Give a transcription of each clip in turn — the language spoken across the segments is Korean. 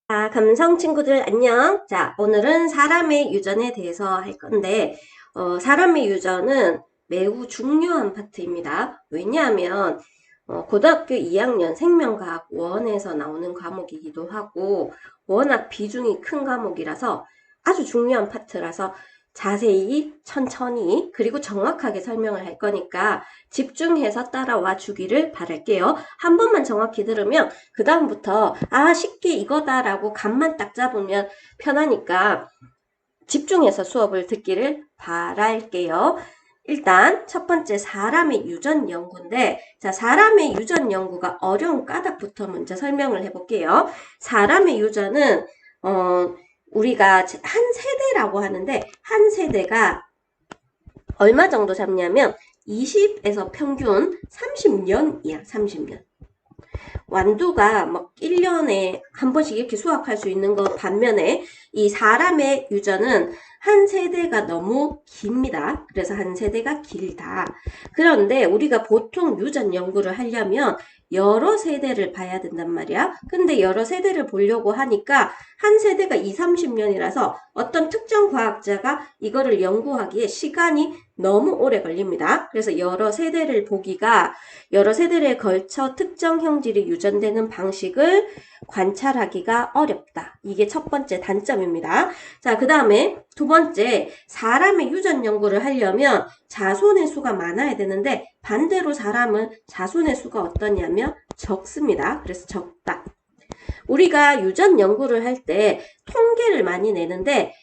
감성 친구들 안녕. 자, 오늘은 사람의 유전에 대해서 할 건데, 사람의 유전은 매우 중요한 파트입니다. 왜냐하면, 고등학교 2학년 생명과학 1에서 나오는 과목이기도 하고, 워낙 비중이 큰 과목이라서 아주 중요한 파트라서 자세히, 천천히, 그리고 정확하게 설명을 할 거니까 집중해서 따라와 주기를 바랄게요. 한 번만 정확히 들으면 그 다음부터 쉽게 이거다라고 감만 딱 잡으면 편하니까 집중해서 수업을 듣기를 바랄게요. 일단 첫 번째 사람의 유전 연구인데, 자, 사람의 유전 연구가 어려운 까닭부터 먼저 설명을 해볼게요. 사람의 유전은 우리가 한 세대라고 하는데, 한 세대가 얼마 정도 잡냐면 20에서 평균 30년이야. 30년. 완두가 막 1년에 한 번씩 이렇게 수확할 수 있는 것 반면에 이 사람의 유전은 한 세대가 너무 깁니다. 그래서 한 세대가 길다. 그런데 우리가 보통 유전 연구를 하려면 여러 세대를 봐야 된단 말이야. 근데 여러 세대를 보려고 하니까 한 세대가 2, 30년이라서 어떤 특정 과학자가 이거를 연구하기에 시간이 너무 오래 걸립니다. 그래서 여러 세대를 보기가 여러 세대에 걸쳐 특정 형질이 유전되는 방식을 관찰하기가 어렵다. 이게 첫 번째 단점입니다. 자, 그 다음에 두 번째, 사람의 유전 연구를 하려면 자손의 수가 많아야 되는데 반대로 사람은 자손의 수가 어떠냐면 적습니다. 그래서 적다. 우리가 유전 연구를 할 때 통계를 많이 내는데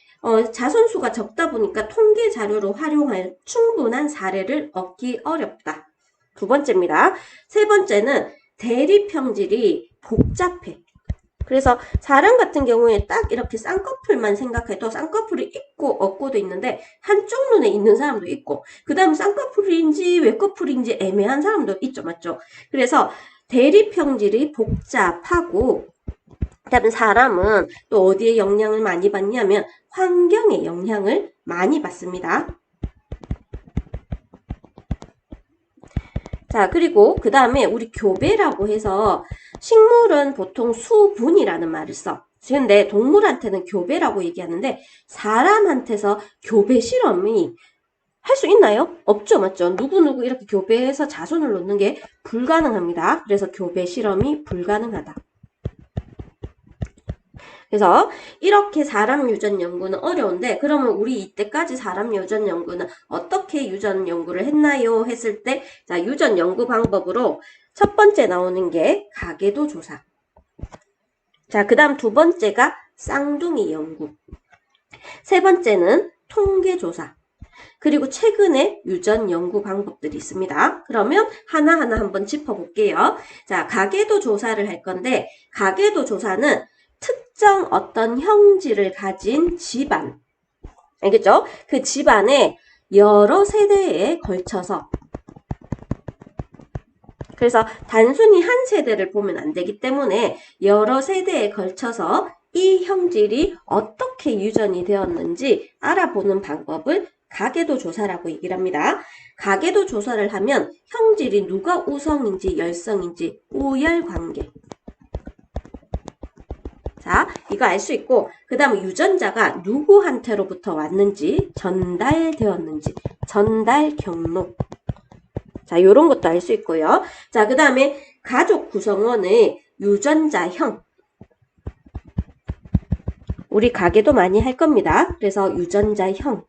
자손수가 적다 보니까 통계 자료로 활용할 충분한 사례를 얻기 어렵다. 두 번째입니다. 세 번째는 대립형질이 복잡해. 그래서 사람 같은 경우에 딱 이렇게 쌍꺼풀만 생각해도 쌍꺼풀이 있고 없고도 있는데 한쪽 눈에 있는 사람도 있고 그 다음에 쌍꺼풀인지 외꺼풀인지 애매한 사람도 있죠. 맞죠? 그래서 대립형질이 복잡하고 그다음에 사람은 또 어디에 영향을 많이 받냐면 환경에 영향을 많이 받습니다. 자, 그리고 그 다음에 우리 교배라고 해서 식물은 보통 수분이라는 말을 써. 근데 동물한테는 교배라고 얘기하는데 사람한테서 교배 실험이 할 수 있나요? 없죠, 맞죠? 누구누구 이렇게 교배해서 자손을 놓는 게 불가능합니다. 그래서 교배 실험이 불가능하다. 그래서 이렇게 사람 유전 연구는 어려운데 그러면 우리 이때까지 사람 유전 연구는 어떻게 유전 연구를 했나요? 했을 때 자, 유전 연구 방법으로 첫 번째 나오는 게 가계도 조사. 자, 그 다음 두 번째가 쌍둥이 연구. 세 번째는 통계 조사. 그리고 최근에 유전 연구 방법들이 있습니다. 그러면 하나하나 한번 짚어볼게요. 자, 가계도 조사를 할 건데 가계도 조사는 특정 어떤 형질을 가진 집안, 알겠죠? 그 집안에 여러 세대에 걸쳐서 그래서 단순히 한 세대를 보면 안 되기 때문에 여러 세대에 걸쳐서 이 형질이 어떻게 유전이 되었는지 알아보는 방법을 가계도 조사라고 얘기를 합니다. 가계도 조사를 하면 형질이 누가 우성인지 열성인지 우열 관계. 자, 이거 알 수 있고 그 다음에 유전자가 누구한테로부터 왔는지 전달되었는지 전달 경로. 자, 요런 것도 알 수 있고요. 자, 그 다음에 가족 구성원의 유전자형. 우리 가게도 많이 할 겁니다. 그래서 유전자형을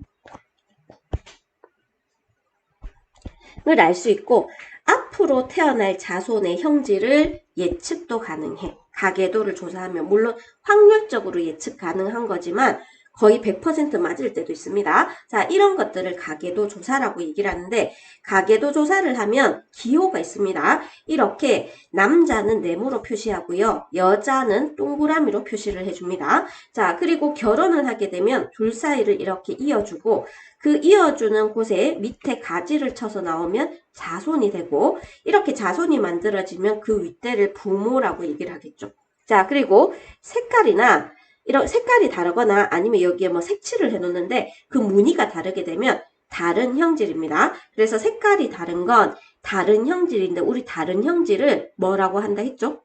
알 수 있고 앞으로 태어날 자손의 형질을 예측도 가능해. 가계도를 조사하면 물론 확률적으로 예측 가능한 거지만 거의 100% 맞을 때도 있습니다. 자, 이런 것들을 가계도 조사라고 얘기를 하는데 가계도 조사를 하면 기호가 있습니다. 이렇게 남자는 네모로 표시하고요. 여자는 동그라미로 표시를 해줍니다. 자, 그리고 결혼을 하게 되면 둘 사이를 이렇게 이어주고 그 이어주는 곳에 밑에 가지를 쳐서 나오면 자손이 되고 이렇게 자손이 만들어지면 그 윗대를 부모라고 얘기를 하겠죠. 자, 그리고 색깔이나 이런 색깔이 다르거나 아니면 여기에 뭐 색칠을 해놓는데 그 무늬가 다르게 되면 다른 형질입니다. 그래서 색깔이 다른 건 다른 형질인데 우리 다른 형질을 뭐라고 한다 했죠?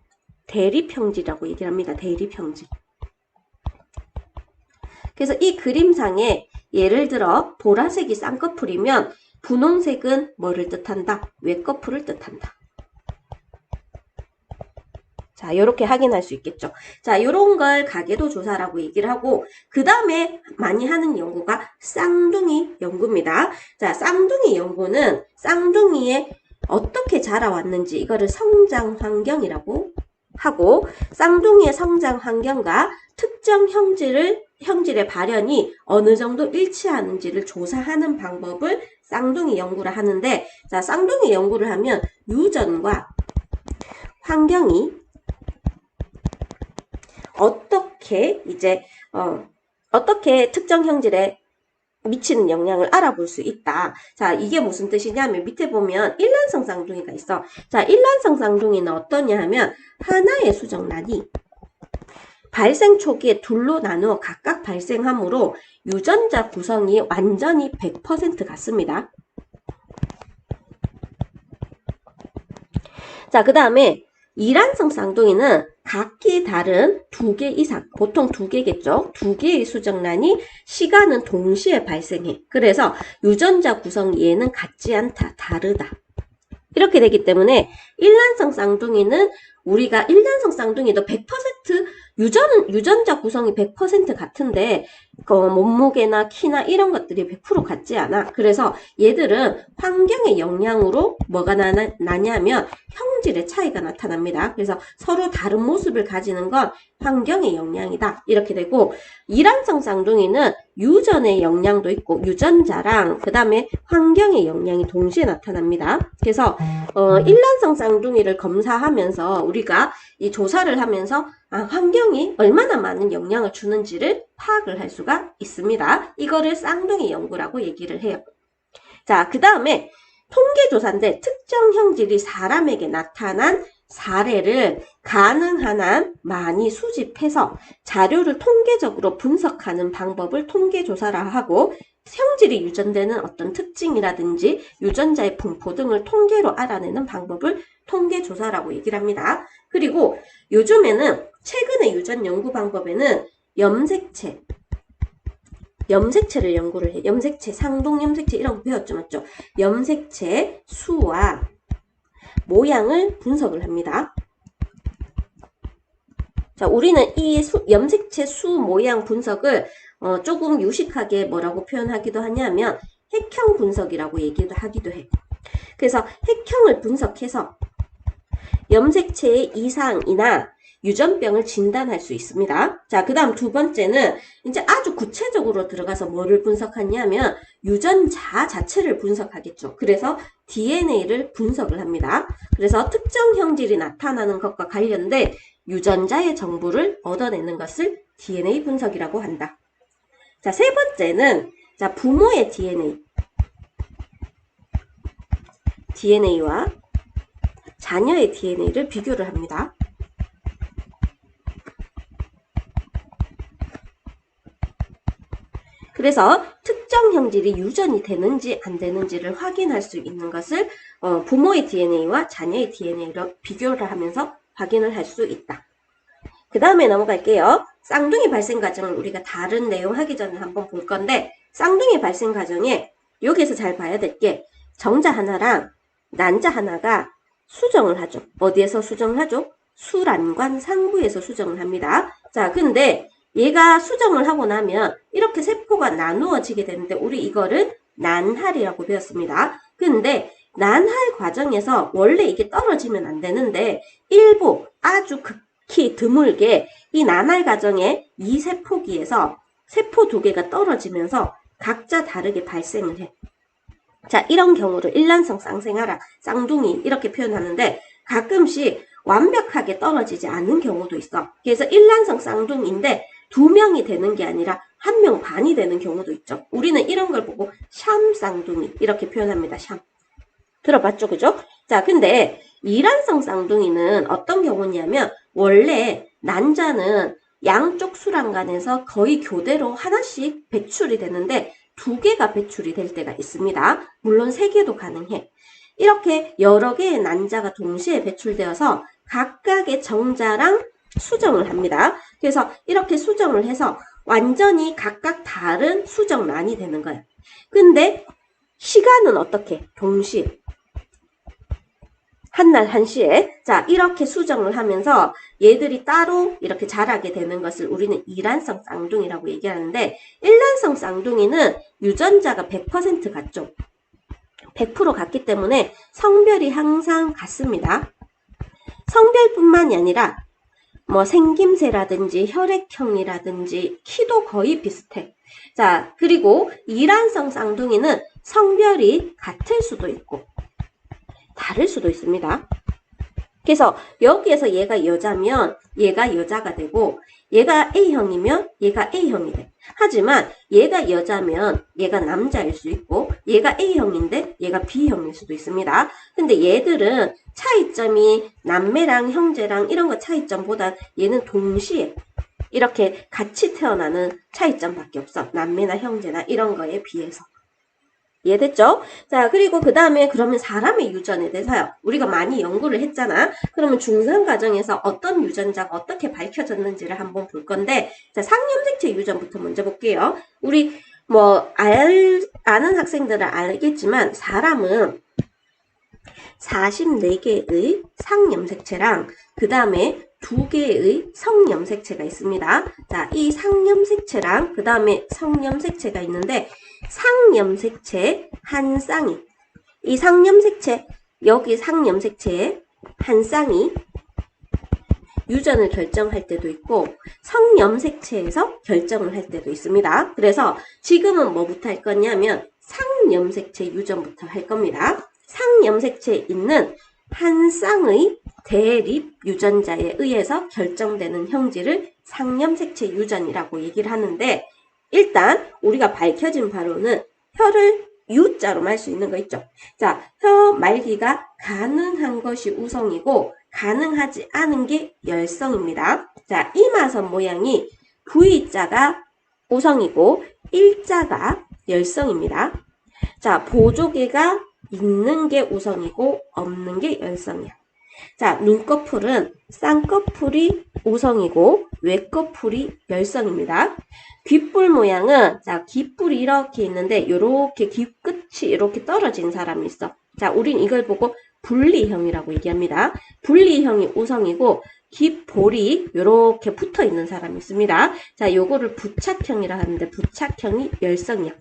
대립형질이라고 얘기를 합니다. 대립형질. 그래서 이 그림상에 예를 들어 보라색이 쌍꺼풀이면 분홍색은 뭐를 뜻한다? 외꺼풀을 뜻한다. 자, 이렇게 확인할 수 있겠죠. 자, 이런 걸 가계도 조사라고 얘기를 하고, 그 다음에 많이 하는 연구가 쌍둥이 연구입니다. 자, 쌍둥이 연구는 쌍둥이의 어떻게 자라왔는지 이거를 성장 환경이라고 하고, 쌍둥이의 성장 환경과 특정 형질의 발현이 어느 정도 일치하는지를 조사하는 방법을 쌍둥이 연구를 하는데, 자, 쌍둥이 연구를 하면 유전과 환경이 어떻게 특정 형질에 미치는 영향을 알아볼 수 있다. 자, 이게 무슨 뜻이냐면 밑에 보면 일란성 쌍둥이가 있어. 자, 일란성 쌍둥이는 어떠냐 하면 하나의 수정란이 발생 초기에 둘로 나누어 각각 발생하므로 유전자 구성이 완전히 100% 같습니다. 자, 그 다음에 이란성 쌍둥이는 각기 다른 2개 이상, 보통 2개겠죠? 2개의 수정란이 시간은 동시에 발생해. 그래서 유전자 구성이 얘는 같지 않다, 다르다. 이렇게 되기 때문에 일란성 쌍둥이는 우리가 일란성 쌍둥이도 100% 유전자 구성이 100% 같은데 몸무게나 키나 이런 것들이 100% 같지 않아. 그래서 얘들은 환경의 영향으로 뭐가 나냐면 형질의 차이가 나타납니다. 그래서 서로 다른 모습을 가지는 건 환경의 영향이다. 이렇게 되고 이란성 쌍둥이는 유전의 영향도 있고 유전자랑 그 다음에 환경의 영향이 동시에 나타납니다. 그래서 일란성 쌍둥이를 검사하면서 우리가 이 조사를 하면서 환경이 얼마나 많은 영향을 주는지를 파악을 할 수가 있습니다. 이거를 쌍둥이 연구라고 얘기를 해요. 자, 그 다음에 통계조사인데 특정 형질이 사람에게 나타난 사례를 가능한 한 많이 수집해서 자료를 통계적으로 분석하는 방법을 통계조사라 하고 형질이 유전되는 어떤 특징이라든지 유전자의 분포 등을 통계로 알아내는 방법을 통계조사라고 얘기를 합니다. 그리고 요즘에는 최근의 유전 연구 방법에는 염색체를 연구를 해. 염색체, 상동 염색체 이런 거 배웠죠, 맞죠? 염색체 수와 모양을 분석을 합니다. 자, 우리는 이 염색체 수 모양 분석을 조금 유식하게 뭐라고 표현하기도 하냐면 핵형 분석이라고 얘기도 하기도 해. 그래서 핵형을 분석해서 염색체의 이상이나 유전병을 진단할 수 있습니다. 자, 그 다음 두 번째는 이제 아주 구체적으로 들어가서 뭐를 분석하냐면 유전자 자체를 분석하겠죠. 그래서 DNA를 분석을 합니다. 그래서 특정 형질이 나타나는 것과 관련된 유전자의 정보를 얻어내는 것을 DNA 분석이라고 한다. 자, 세 번째는 자, 부모의 DNA와 자녀의 DNA를 비교를 합니다. 그래서 특정 형질이 유전이 되는지 안 되는지를 확인할 수 있는 것을 부모의 DNA와 자녀의 DNA로 비교를 하면서 확인을 할 수 있다. 그 다음에 넘어갈게요. 쌍둥이 발생 과정을 우리가 다른 내용 하기 전에 한번 볼 건데 쌍둥이 발생 과정에 여기에서 잘 봐야 될 게 정자 하나랑 난자 하나가 수정을 하죠. 어디에서 수정을 하죠? 수란관 상부에서 수정을 합니다. 자, 근데 얘가 수정을 하고 나면 이렇게 세포가 나누어지게 되는데 우리 이거를 난할이라고 배웠습니다. 근데 난할 과정에서 원래 이게 떨어지면 안 되는데 일부 아주 극히 드물게 이 난할 과정에 이 세포기에서 세포 두 개가 떨어지면서 각자 다르게 발생을 해. 자, 이런 경우를 일란성 쌍생아라, 쌍둥이 이렇게 표현하는데 가끔씩 완벽하게 떨어지지 않는 경우도 있어. 그래서 일란성 쌍둥이인데 2명이 되는 게 아니라 1명 반이 되는 경우도 있죠. 우리는 이런 걸 보고 샴 쌍둥이 이렇게 표현합니다. 샴. 들어봤죠? 그죠? 자, 근데 이란성 쌍둥이는 어떤 경우냐면 원래 난자는 양쪽 수란관에서 거의 교대로 하나씩 배출이 되는데 2개가 배출이 될 때가 있습니다. 물론 3개도 가능해. 이렇게 여러 개의 난자가 동시에 배출되어서 각각의 정자랑 수정을 합니다. 그래서 이렇게 수정을 해서 완전히 각각 다른 수정란이 되는 거예요. 근데 시간은 어떻게? 동시에. 한날 한시에. 자, 이렇게 수정을 하면서 얘들이 따로 이렇게 자라게 되는 것을 우리는 이란성 쌍둥이라고 얘기하는데, 일란성 쌍둥이는 유전자가 100% 같죠? 100% 같기 때문에 성별이 항상 같습니다. 성별뿐만이 아니라 뭐 생김새라든지 혈액형이라든지 키도 거의 비슷해. 자, 그리고 이란성 쌍둥이는 성별이 같을 수도 있고 다를 수도 있습니다. 그래서 여기에서 얘가 여자면 얘가 여자가 되고, 얘가 A형이면 얘가 A형이 돼. 하지만 얘가 여자면 얘가 남자일 수 있고, 얘가 A형인데 얘가 B형일 수도 있습니다. 근데 얘들은 차이점이 남매랑 형제랑 이런 거 차이점보다 얘는 동시에 이렇게 같이 태어나는 차이점밖에 없어. 남매나 형제나 이런 거에 비해서. 이해됐죠? 자, 그리고 그 다음에 그러면 사람의 유전에 대해서요. 우리가 많이 연구를 했잖아. 그러면 중상 과정에서 어떤 유전자가 어떻게 밝혀졌는지를 한번 볼 건데, 자, 상염색체 유전부터 먼저 볼게요. 우리 아는 학생들은 알겠지만 사람은 44개의 상염색체랑 그 다음에 2개의 성염색체가 있습니다. 자, 이 상염색체랑 그 다음에 성염색체가 있는데, 상염색체 한 쌍이, 이 상염색체, 여기 상염색체의 한 쌍이 유전을 결정할 때도 있고 성염색체에서 결정을 할 때도 있습니다. 그래서 지금은 뭐부터 할 거냐면 상염색체 유전부터 할 겁니다. 상염색체에 있는 한 쌍의 대립 유전자에 의해서 결정되는 형질을 상염색체 유전이라고 얘기를 하는데, 일단 우리가 밝혀진 바로는 혀를 U자로 말 수 있는 거 있죠. 자, 혀 말기가 가능한 것이 우성이고 가능하지 않은 게 열성입니다. 자, 이마선 모양이 V자가 우성이고 일자가 열성입니다. 자, 보조개가 있는 게 우성이고 없는 게 열성이야. 자, 눈꺼풀은 쌍꺼풀이 우성이고 외꺼풀이 열성입니다. 귓불 모양은, 자, 귓불이 이렇게 있는데 요렇게 귓 끝이 이렇게 떨어진 사람이 있어. 자, 우린 이걸 보고 분리형이라고 얘기합니다. 분리형이 우성이고 귓볼이 요렇게 붙어 있는 사람이 있습니다. 자, 요거를 부착형이라 하는데 부착형이 열성이야.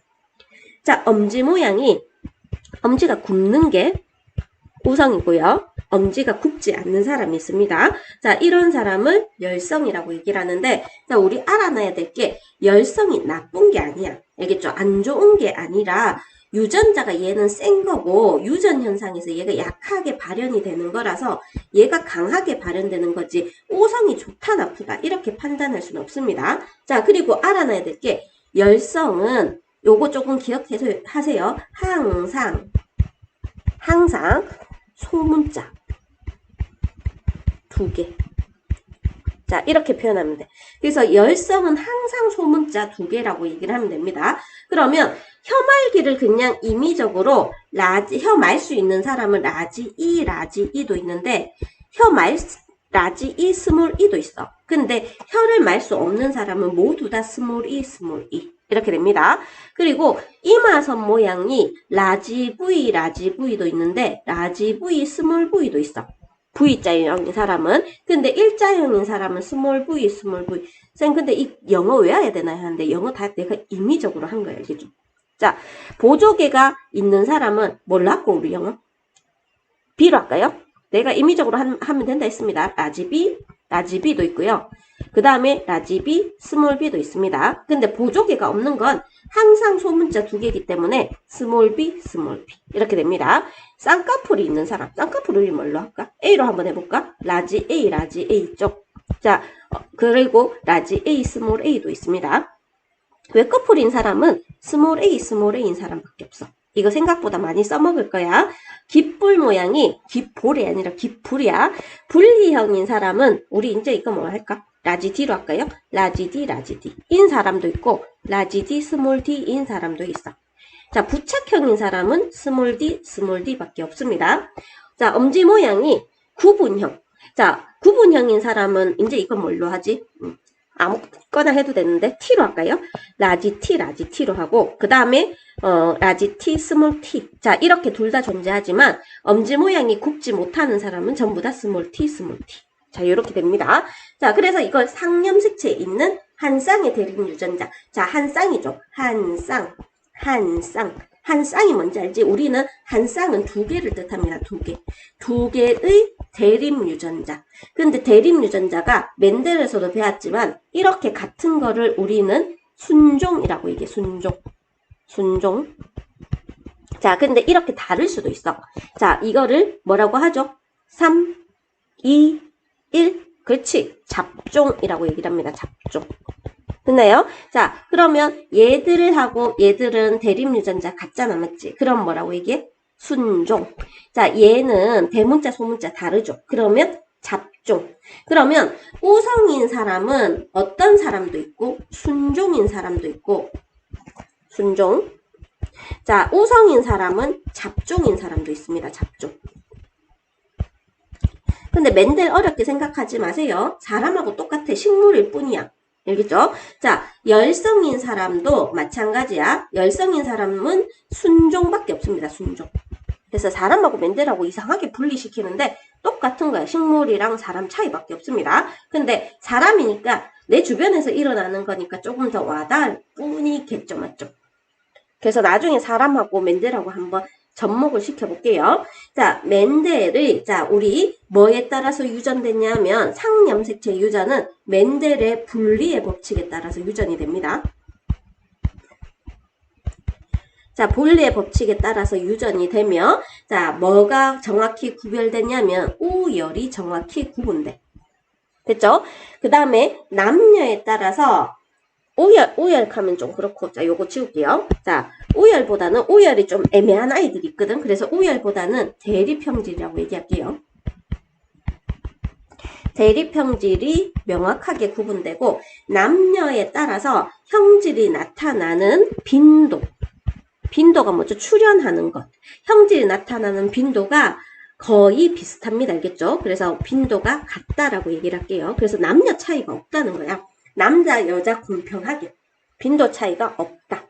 자, 엄지 모양이, 엄지가 굽는 게 우성이고요. 엄지가 굽지 않는 사람이 있습니다. 자, 이런 사람을 열성이라고 얘기를 하는데, 자, 우리 알아놔야 될 게 열성이 나쁜 게 아니야. 알겠죠? 안 좋은 게 아니라 유전자가 얘는 센 거고 유전 현상에서 얘가 약하게 발현이 되는 거라서 얘가 강하게 발현되는 거지 우성이 좋다 나쁘다 이렇게 판단할 수는 없습니다. 자, 그리고 알아놔야 될 게 열성은 요거 조금 기억해서 하세요. 항상 소문자 2개. 자, 이렇게 표현하면 돼. 그래서 열성은 항상 소문자 2개라고 얘기를 하면 됩니다. 그러면 혀말기를 그냥 임의적으로 혀 말 수 있는 사람은 라지 이도 있는데 라지 이, 스몰 이도 있어. 근데 혀를 말 수 없는 사람은 모두 다 스몰 이 이렇게 됩니다. 그리고 이마선 모양이 라지 V도 있는데 라지 V, 스몰 V도 있어. V자형인 사람은. 근데 일자형인 사람은 스몰 V. 쌤, 근데 이 영어 외워야 되나요? 하는데 영어 다 내가 임의적으로 한 거예요. 알겠죠? 자, 보조개가 있는 사람은 뭘로 할까, 우리 영어? B로 할까요? 내가 임의적으로 하면 된다 했습니다. 라지 B도 있고요. 그 다음에 라지 B, 스몰 B도 있습니다. 근데 보조개가 없는 건 항상 소문자 2개이기 때문에 스몰 B 이렇게 됩니다. 쌍꺼풀이 있는 사람, 쌍꺼풀을 뭘로 할까? A로 한번 해볼까? 라지 A 쪽. 자, 그리고 라지 A, 스몰 A도 있습니다. 외꺼풀인 사람은 스몰 A인 사람밖에 없어. 이거 생각보다 많이 써먹을 거야. 귓불 모양이 귓볼이 아니라 귓불이야. 분리형인 사람은 우리 이제 이거 뭐 할까? 라지 D로 할까요? 라지 D 인 사람도 있고 라지 D, 스몰 D인 사람도 있어. 자, 부착형인 사람은 스몰 D 밖에 없습니다. 자, 엄지 모양이 구분형. 자, 구분형인 사람은 이제 이건 뭘로 하지? 아무거나 거나 해도 되는데 T로 할까요? 라지 T로 하고 그 다음에 라지 T, 스몰 T. 자, 이렇게 둘 다 존재하지만 엄지 모양이 굽지 못하는 사람은 전부 다 스몰 T. 자, 이렇게 됩니다. 자, 그래서 이걸 상염색체에 있는 한 쌍의 대립 유전자. 자, 한 쌍이죠. 한 쌍이 뭔지 알지? 우리는 한 쌍은 두 개를 뜻합니다. 두 개의 대립 유전자. 근데 대립 유전자가 멘델에서도 배웠지만 이렇게 같은 거를 우리는 순종이라고 얘기해. 순종. 자, 근데 이렇게 다를 수도 있어. 자, 이거를 뭐라고 하죠? 3, 2, 1. 그렇지. 잡종이라고 얘기를 합니다. 잡종. 됐나요? 자, 그러면 얘들하고 얘들은 대립 유전자 같잖아, 맞지? 그럼 뭐라고 얘기해? 순종. 자, 얘는 대문자, 소문자 다르죠? 그러면 잡종. 그러면 우성인 사람은 어떤 사람도 있고 순종인 사람도 있고 순종. 자, 우성인 사람은 잡종인 사람도 있습니다. 잡종. 근데 멘델 어렵게 생각하지 마세요. 사람하고 똑같아. 식물일 뿐이야. 알겠죠? 자, 열성인 사람도 마찬가지야. 열성인 사람은 순종밖에 없습니다. 순종. 그래서 사람하고 멘델하고 이상하게 분리시키는데 똑같은 거야. 식물이랑 사람 차이밖에 없습니다. 근데 사람이니까 내 주변에서 일어나는 거니까 조금 더 와닿을 뿐이겠죠. 맞죠? 그래서 나중에 사람하고 멘델하고 한번 접목을 시켜볼게요. 자, 멘델의, 자, 우리 뭐에 따라서 유전됐냐면 상염색체 유전은 멘델의 분리의 법칙에 따라서 유전이 됩니다. 자, 분리의 법칙에 따라서 유전이 되며, 자, 뭐가 정확히 구별되냐면 우열이 정확히 구분돼. 됐죠? 그 다음에 남녀에 따라서 우열하면 좀 그렇고, 자, 요거 지울게요. 자, 우열이 좀 애매한 아이들이 있거든. 그래서 우열보다는 대립형질이라고 얘기할게요. 대립형질이 명확하게 구분되고, 남녀에 따라서 형질이 나타나는 빈도가 뭐죠? 출현하는 것. 형질이 나타나는 빈도가 거의 비슷합니다. 알겠죠? 그래서 빈도가 같다라고 얘기를 할게요. 그래서 남녀 차이가 없다는 거야. 남자, 여자 공평하게. 빈도 차이가 없다.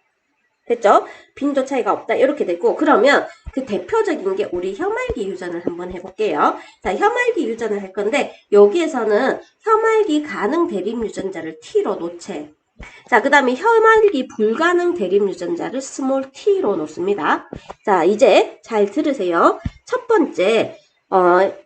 됐죠? 빈도 차이가 없다. 이렇게 되고, 그러면 그 대표적인 게 우리 혐알기 유전을 한번 해볼게요. 자, 혐알기 유전을 할 건데, 여기에서는 혐알기 가능 대립 유전자를 T로 놓채. 자, 그 다음에 혐알기 불가능 대립 유전자를 스몰 T로 놓습니다. 자, 이제 잘 들으세요. 첫 번째,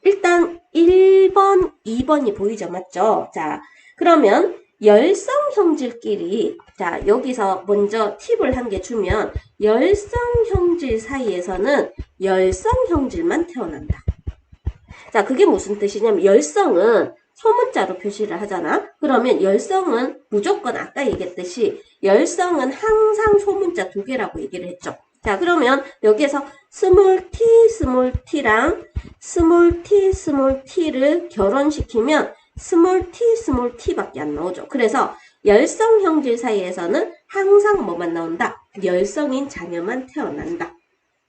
일단 1번, 2번이 보이죠? 맞죠? 자, 그러면 열성 형질끼리, 자, 여기서 먼저 팁을 한 개 주면, 열성 형질 사이에서는 열성 형질만 태어난다. 자, 그게 무슨 뜻이냐면, 열성은 소문자로 표시를 하잖아. 그러면 열성은 무조건 아까 얘기했듯이, 열성은 항상 소문자 두 개라고 얘기를 했죠. 자, 그러면 여기에서 스몰 t랑 스몰 t를 결혼시키면, 스몰 t밖에 안 나오죠. 그래서 열성 형질 사이에서는 항상 뭐만 나온다? 열성인 자녀만 태어난다.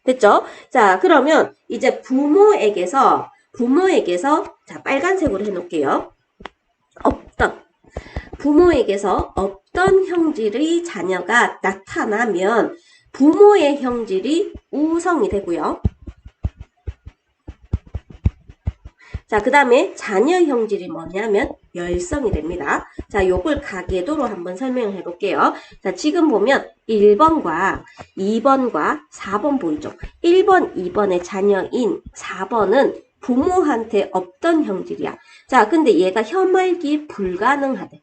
됐죠? 자, 그러면 이제 부모에게서 자, 빨간색으로 해놓을게요. 부모에게서 어떤 형질의 자녀가 나타나면 부모의 형질이 우성이 되고요. 자, 그 다음에 자녀 형질이 뭐냐면 열성이 됩니다. 자, 요걸 가계도로 한번 설명을 해볼게요. 자, 지금 보면 1번과 2번과 4번 보이죠? 1번, 2번의 자녀인 4번은 부모한테 없던 형질이야. 자, 근데 얘가 혐알기 불가능하대.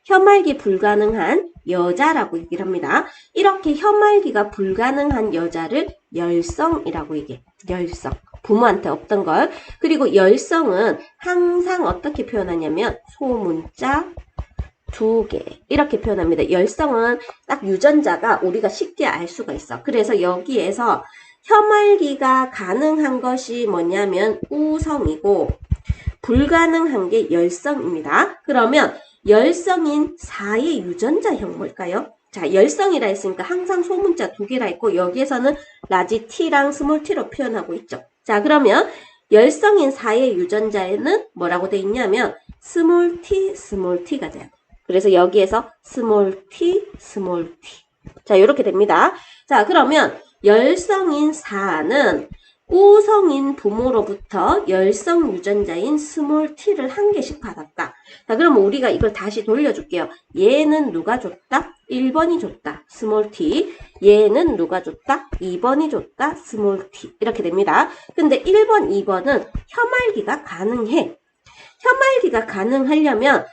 혐알기 불가능한 여자라고 얘기를 합니다. 이렇게 혐알기가 불가능한 여자를 열성이라고 얘기해. 열성. 부모한테 없던 걸. 그리고 열성은 항상 어떻게 표현하냐면 소문자 2개 이렇게 표현합니다. 열성은 딱 유전자가 우리가 쉽게 알 수가 있어. 그래서 여기에서 혐알기가 가능한 것이 뭐냐면 우성이고 불가능한 게 열성입니다. 그러면 열성인 4의 유전자형 뭘까요? 자, 열성이라 했으니까 항상 소문자 2개라 했고 여기에서는 라지 t랑 스몰 t로 표현하고 있죠. 자, 그러면 열성인 4의 유전자에는 뭐라고 돼 있냐면 스몰 t가 돼요. 그래서 여기에서 스몰 t, 스몰 t. 자, 이렇게 됩니다. 자, 그러면 열성인 4는 우성인 부모로부터 열성 유전자인 스몰 t를 한 개씩 받았다. 자, 그럼 우리가 이걸 다시 돌려줄게요. 얘는 누가 줬다? 1번이 줬다. 스몰 t. 얘는 누가 줬다? 2번이 줬다. 스몰 t. 이렇게 됩니다. 근데 1번, 2번은 혀말기가 가능해. 혀말기가 가능하려면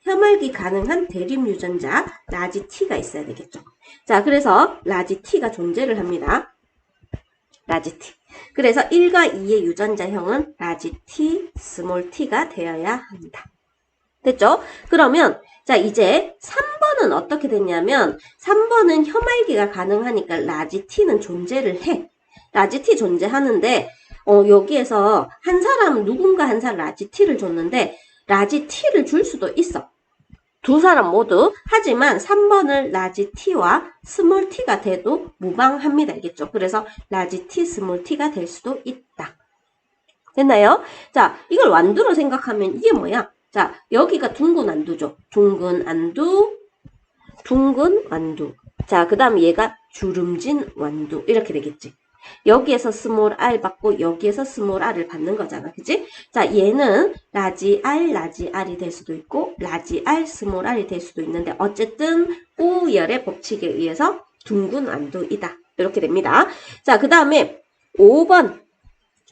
혀말기 가능한 대립 유전자 라지 t가 있어야 되겠죠. 자, 그래서 라지 t가 존재를 합니다. 라지 t. 그래서 1과 2의 유전자형은 라지 t, 스몰 t가 되어야 합니다. 됐죠? 그러면 자, 이제 3번은 어떻게 됐냐면 3번은 혀말기가 가능하니까 라지 t는 존재를 해. 라지 t 존재하는데 여기에서 누군가 한 사람 라지 t를 줬는데 라지 t를 줄 수도 있어. 두 사람 모두. 하지만 3번을 라지 t와 스몰 t가 돼도 무방합니다. 알겠죠? 그래서 라지 t, 스몰 t가 될 수도 있다. 됐나요? 자, 이걸 완두로 생각하면 이게 뭐야? 자, 여기가 둥근 완두죠. 둥근 완두. 자, 그 다음에 얘가 주름진 완두. 이렇게 되겠지. 여기에서 스몰 r 받고 여기에서 스몰 r을 받는 거잖아. 그치? 자, 얘는 라지 r이 될 수도 있고 라지 r, 스몰 r이 될 수도 있는데 어쨌든 우열의 법칙에 의해서 둥근 완두이다. 이렇게 됩니다. 자, 그 다음에 5번.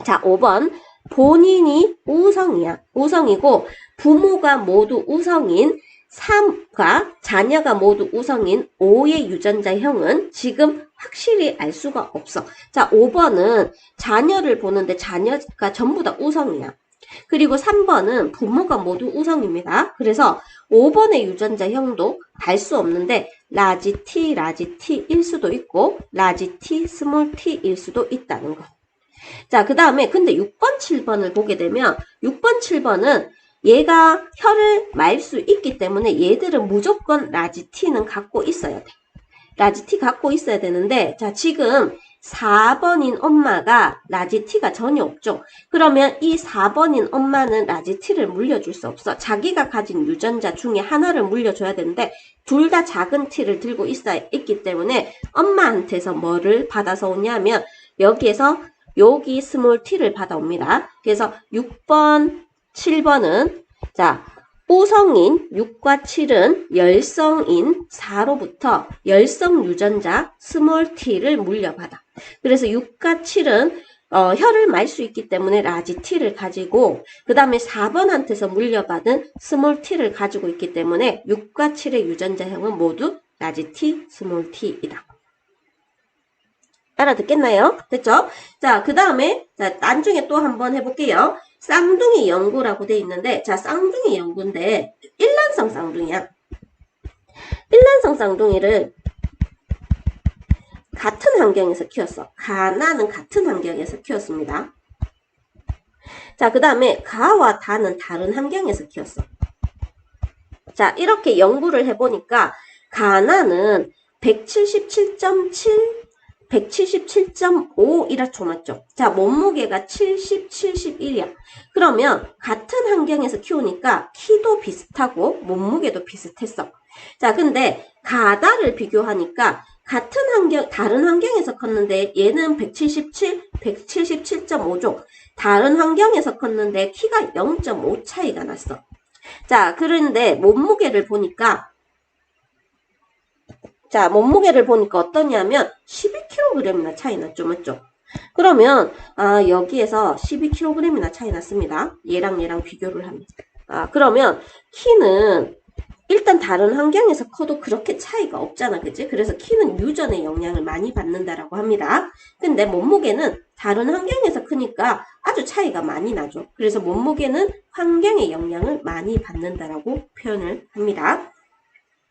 자, 5번. 본인이 우성이야. 우성이고 부모가 모두 우성인 3과 자녀가 모두 우성인 5의 유전자형은 지금 확실히 알 수가 없어. 자, 5번은 자녀를 보는데 자녀가 전부 다 우성이야. 그리고 3번은 부모가 모두 우성입니다. 그래서 5번의 유전자형도 알 수 없는데 라지 T일 수도 있고 라지 T, 스몰 T일 수도 있다는 거. 자, 그 다음에 근데 6번, 7번을 보게 되면 6번, 7번은 얘가 혀를 말 수 있기 때문에 얘들은 무조건 라지 T는 갖고 있어야 돼. 라지 T 갖고 있어야 되는데 자, 지금 4번인 엄마가 라지 T가 전혀 없죠. 그러면 이 4번인 엄마는 라지 T를 물려줄 수 없어. 자기가 가진 유전자 중에 하나를 물려줘야 되는데 둘 다 작은 T를 들고 있기 때문에 엄마한테서 뭐를 받아서 오냐면 여기에서 여기 스몰 t를 받아옵니다. 그래서 6번, 7번은 자, 우성인 6과 7은 열성인 4로부터 열성 유전자 스몰 t를 물려받아. 그래서 6과 7은 혀를 말 수 있기 때문에 라지 t를 가지고 그 다음에 4번한테서 물려받은 스몰 t를 가지고 있기 때문에 6과 7의 유전자형은 모두 라지 t, 스몰 t이다. 알아듣겠나요? 됐죠? 자, 그 다음에, 자, 나중에 또 한번 해볼게요. 쌍둥이 연구라고 돼 있는데, 자, 쌍둥이 연구인데, 일란성 쌍둥이야. 일란성 쌍둥이를 같은 환경에서 키웠어. 가나는 같은 환경에서 키웠습니다. 자, 그 다음에 가와 다는 다른 환경에서 키웠어. 자, 이렇게 연구를 해보니까, 가나는 177.7, 177.5 이라초 맞죠? 자, 몸무게가 70, 71이야. 그러면 같은 환경에서 키우니까 키도 비슷하고 몸무게도 비슷했어. 자, 근데 가다를 비교하니까 같은 환경, 다른 환경에서 컸는데 얘는 177, 177.5죠. 다른 환경에서 컸는데 키가 0.5 차이가 났어. 자, 그런데 몸무게를 보니까 자, 몸무게를 보니까 어떠냐면 12kg이나 차이 났죠, 맞죠? 그러면 여기에서 12kg이나 차이 났습니다. 얘랑 비교를 하면. 그러면 키는 일단 다른 환경에서 커도 그렇게 차이가 없잖아, 그치? 그래서 키는 유전의 영향을 많이 받는다라고 합니다. 근데 몸무게는 다른 환경에서 크니까 아주 차이가 많이 나죠. 그래서 몸무게는 환경의 영향을 많이 받는다라고 표현을 합니다.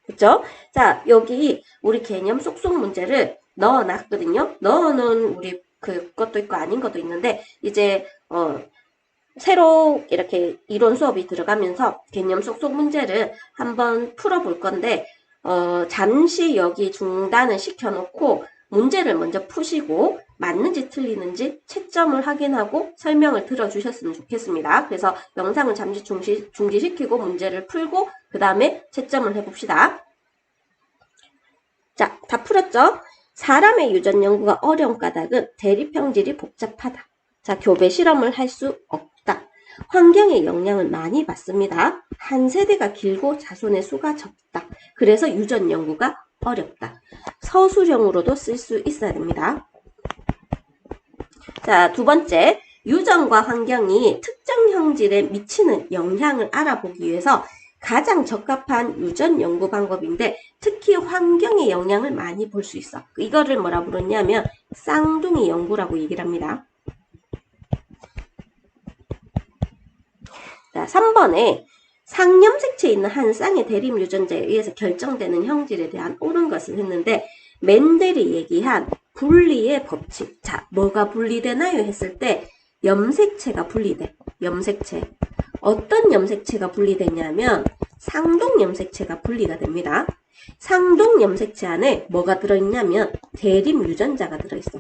그쵸? 자, 여기 우리 개념 속속 문제를 넣어놨거든요. 넣어놓은 우리 그것도 있고 아닌 것도 있는데 이제 새로 이렇게 이론 수업이 들어가면서 개념 속속 문제를 한번 풀어볼 건데 잠시 여기 중단을 시켜놓고 문제를 먼저 푸시고 맞는지 틀리는지 채점을 확인하고 설명을 들어주셨으면 좋겠습니다. 그래서 영상을 잠시 중지시키고 문제를 풀고 그 다음에 채점을 해봅시다. 자, 다 풀었죠? 사람의 유전 연구가 어려운 까닭은 대립형질이 복잡하다. 자, 교배 실험을 할 수 없다. 환경의 영향을 많이 받습니다. 한 세대가 길고 자손의 수가 적다. 그래서 유전 연구가 어렵다. 서술형으로도 쓸 수 있어야 됩니다. 자, 두 번째, 유전과 환경이 특정 형질에 미치는 영향을 알아보기 위해서 가장 적합한 유전 연구 방법인데 특히 환경의 영향을 많이 볼 수 있어. 이거를 뭐라 부르냐면 쌍둥이 연구라고 얘기를 합니다. 자, 3번에 상염색체에 있는 한 쌍의 대립 유전자에 의해서 결정되는 형질에 대한 옳은 것을 했는데 멘델이 얘기한 분리의 법칙. 자, 뭐가 분리되나요? 했을 때 염색체가 분리돼. 염색체. 어떤 염색체가 분리되냐면 상동 염색체가 분리가 됩니다. 상동 염색체 안에 뭐가 들어있냐면 대립 유전자가 들어있어.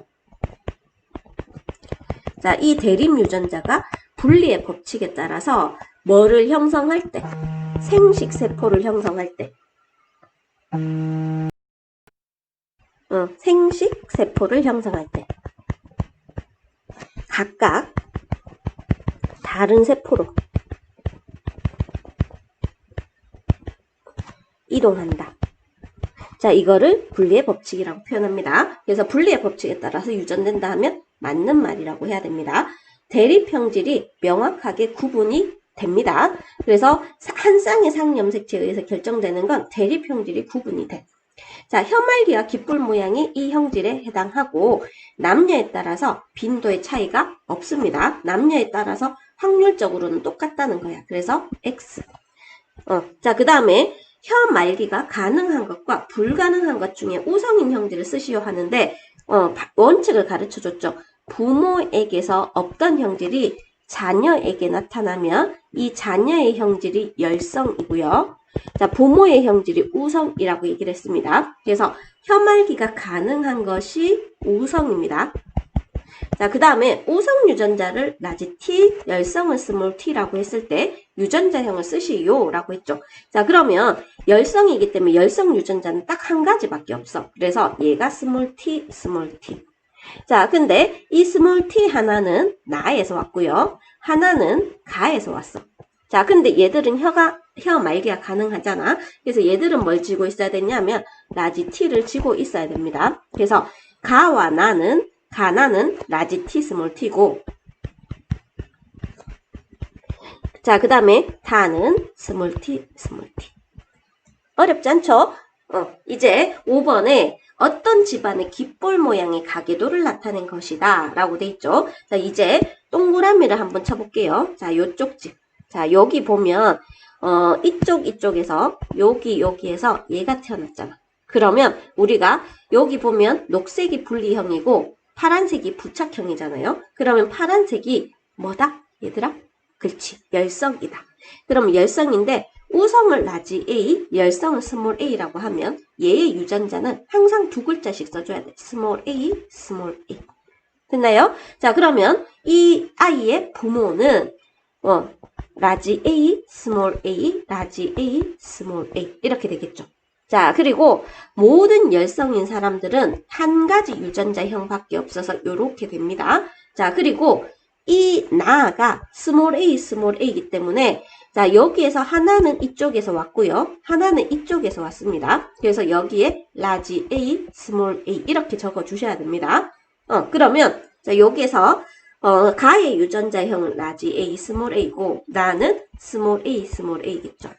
자, 이 대립 유전자가 분리의 법칙에 따라서 뭐를 형성할 때? 생식세포를 형성할 때. 생식세포를 형성할 때. 각각 다른 세포로 이동한다. 자, 이거를 분리의 법칙이라고 표현합니다. 그래서 분리의 법칙에 따라서 유전된다 하면 맞는 말이라고 해야 됩니다. 대립 형질이 명확하게 구분이 됩니다. 그래서 한 쌍의 상염색체에 의해서 결정되는 건 대립 형질이 구분이 돼. 자, 혀말기와 깃불 모양이 이 형질에 해당하고 남녀에 따라서 빈도의 차이가 없습니다. 남녀에 따라서 확률적으로는 똑같다는 거야. 그래서 X. 자, 그 다음에 혀 말기가 가능한 것과 불가능한 것 중에 우성인 형질을 쓰시오 하는데 원칙을 가르쳐줬죠. 부모에게서 없던 형질이 자녀에게 나타나면 이 자녀의 형질이 열성이고요. 자, 부모의 형질이 우성이라고 얘기를 했습니다. 그래서 혀 말기가 가능한 것이 우성입니다. 자, 그 다음에 우성 유전자를 라지 T, 열성을 스몰 t라고 했을 때 유전자형을 쓰시오 라고 했죠. 자, 그러면 열성이기 때문에 열성 유전자는 딱 한 가지밖에 없어. 그래서 얘가 스몰 t, 스몰 t. 자, 근데 이 스몰 t 하나는 나에서 왔고요. 하나는 가에서 왔어. 자, 근데 얘들은 혀 말기가 가능하잖아. 그래서 얘들은 뭘 쥐고 있어야 되냐면 라지 t를 쥐고 있어야 됩니다. 그래서 가와 가나는 라지 t 스몰 t고, 자, 그 다음에 다는 스몰 t 스몰 t. 어렵지 않죠? 이제 5번에 어떤 집안의 깃볼 모양의 가계도를 나타낸 것이다 라고 돼 있죠. 자, 이제 동그라미를 한번 쳐볼게요. 자, 요쪽 집. 자, 여기 보면 이쪽에서 여기에서 얘가 태어났잖아. 그러면 우리가 여기 보면 녹색이 분리형이고 파란색이 부착형이잖아요. 그러면 파란색이 뭐다? 얘들아? 그렇지. 열성이다. 그럼 열성인데 우성을 라지 A, 열성을 스몰 a라고 하면 얘의 유전자는 항상 두 글자씩 써줘야 돼. 스몰 a, 스몰 a. 됐나요? 자, 그러면 이 아이의 부모는 라지 A, 스몰 a, 라지 A, 스몰 a 이렇게 되겠죠. 자, 그리고 모든 열성인 사람들은 한 가지 유전자형밖에 없어서 이렇게 됩니다. 자, 그리고 이 나가 스몰 a이기 때문에 자, 여기에서 하나는 이쪽에서 왔고요. 하나는 이쪽에서 왔습니다. 그래서 여기에 라지 A, 스몰 a 이렇게 적어 주셔야 됩니다. 그러면 자, 여기에서 가의 유전자형은 라지 A, 스몰 a고 나는 스몰 a겠죠.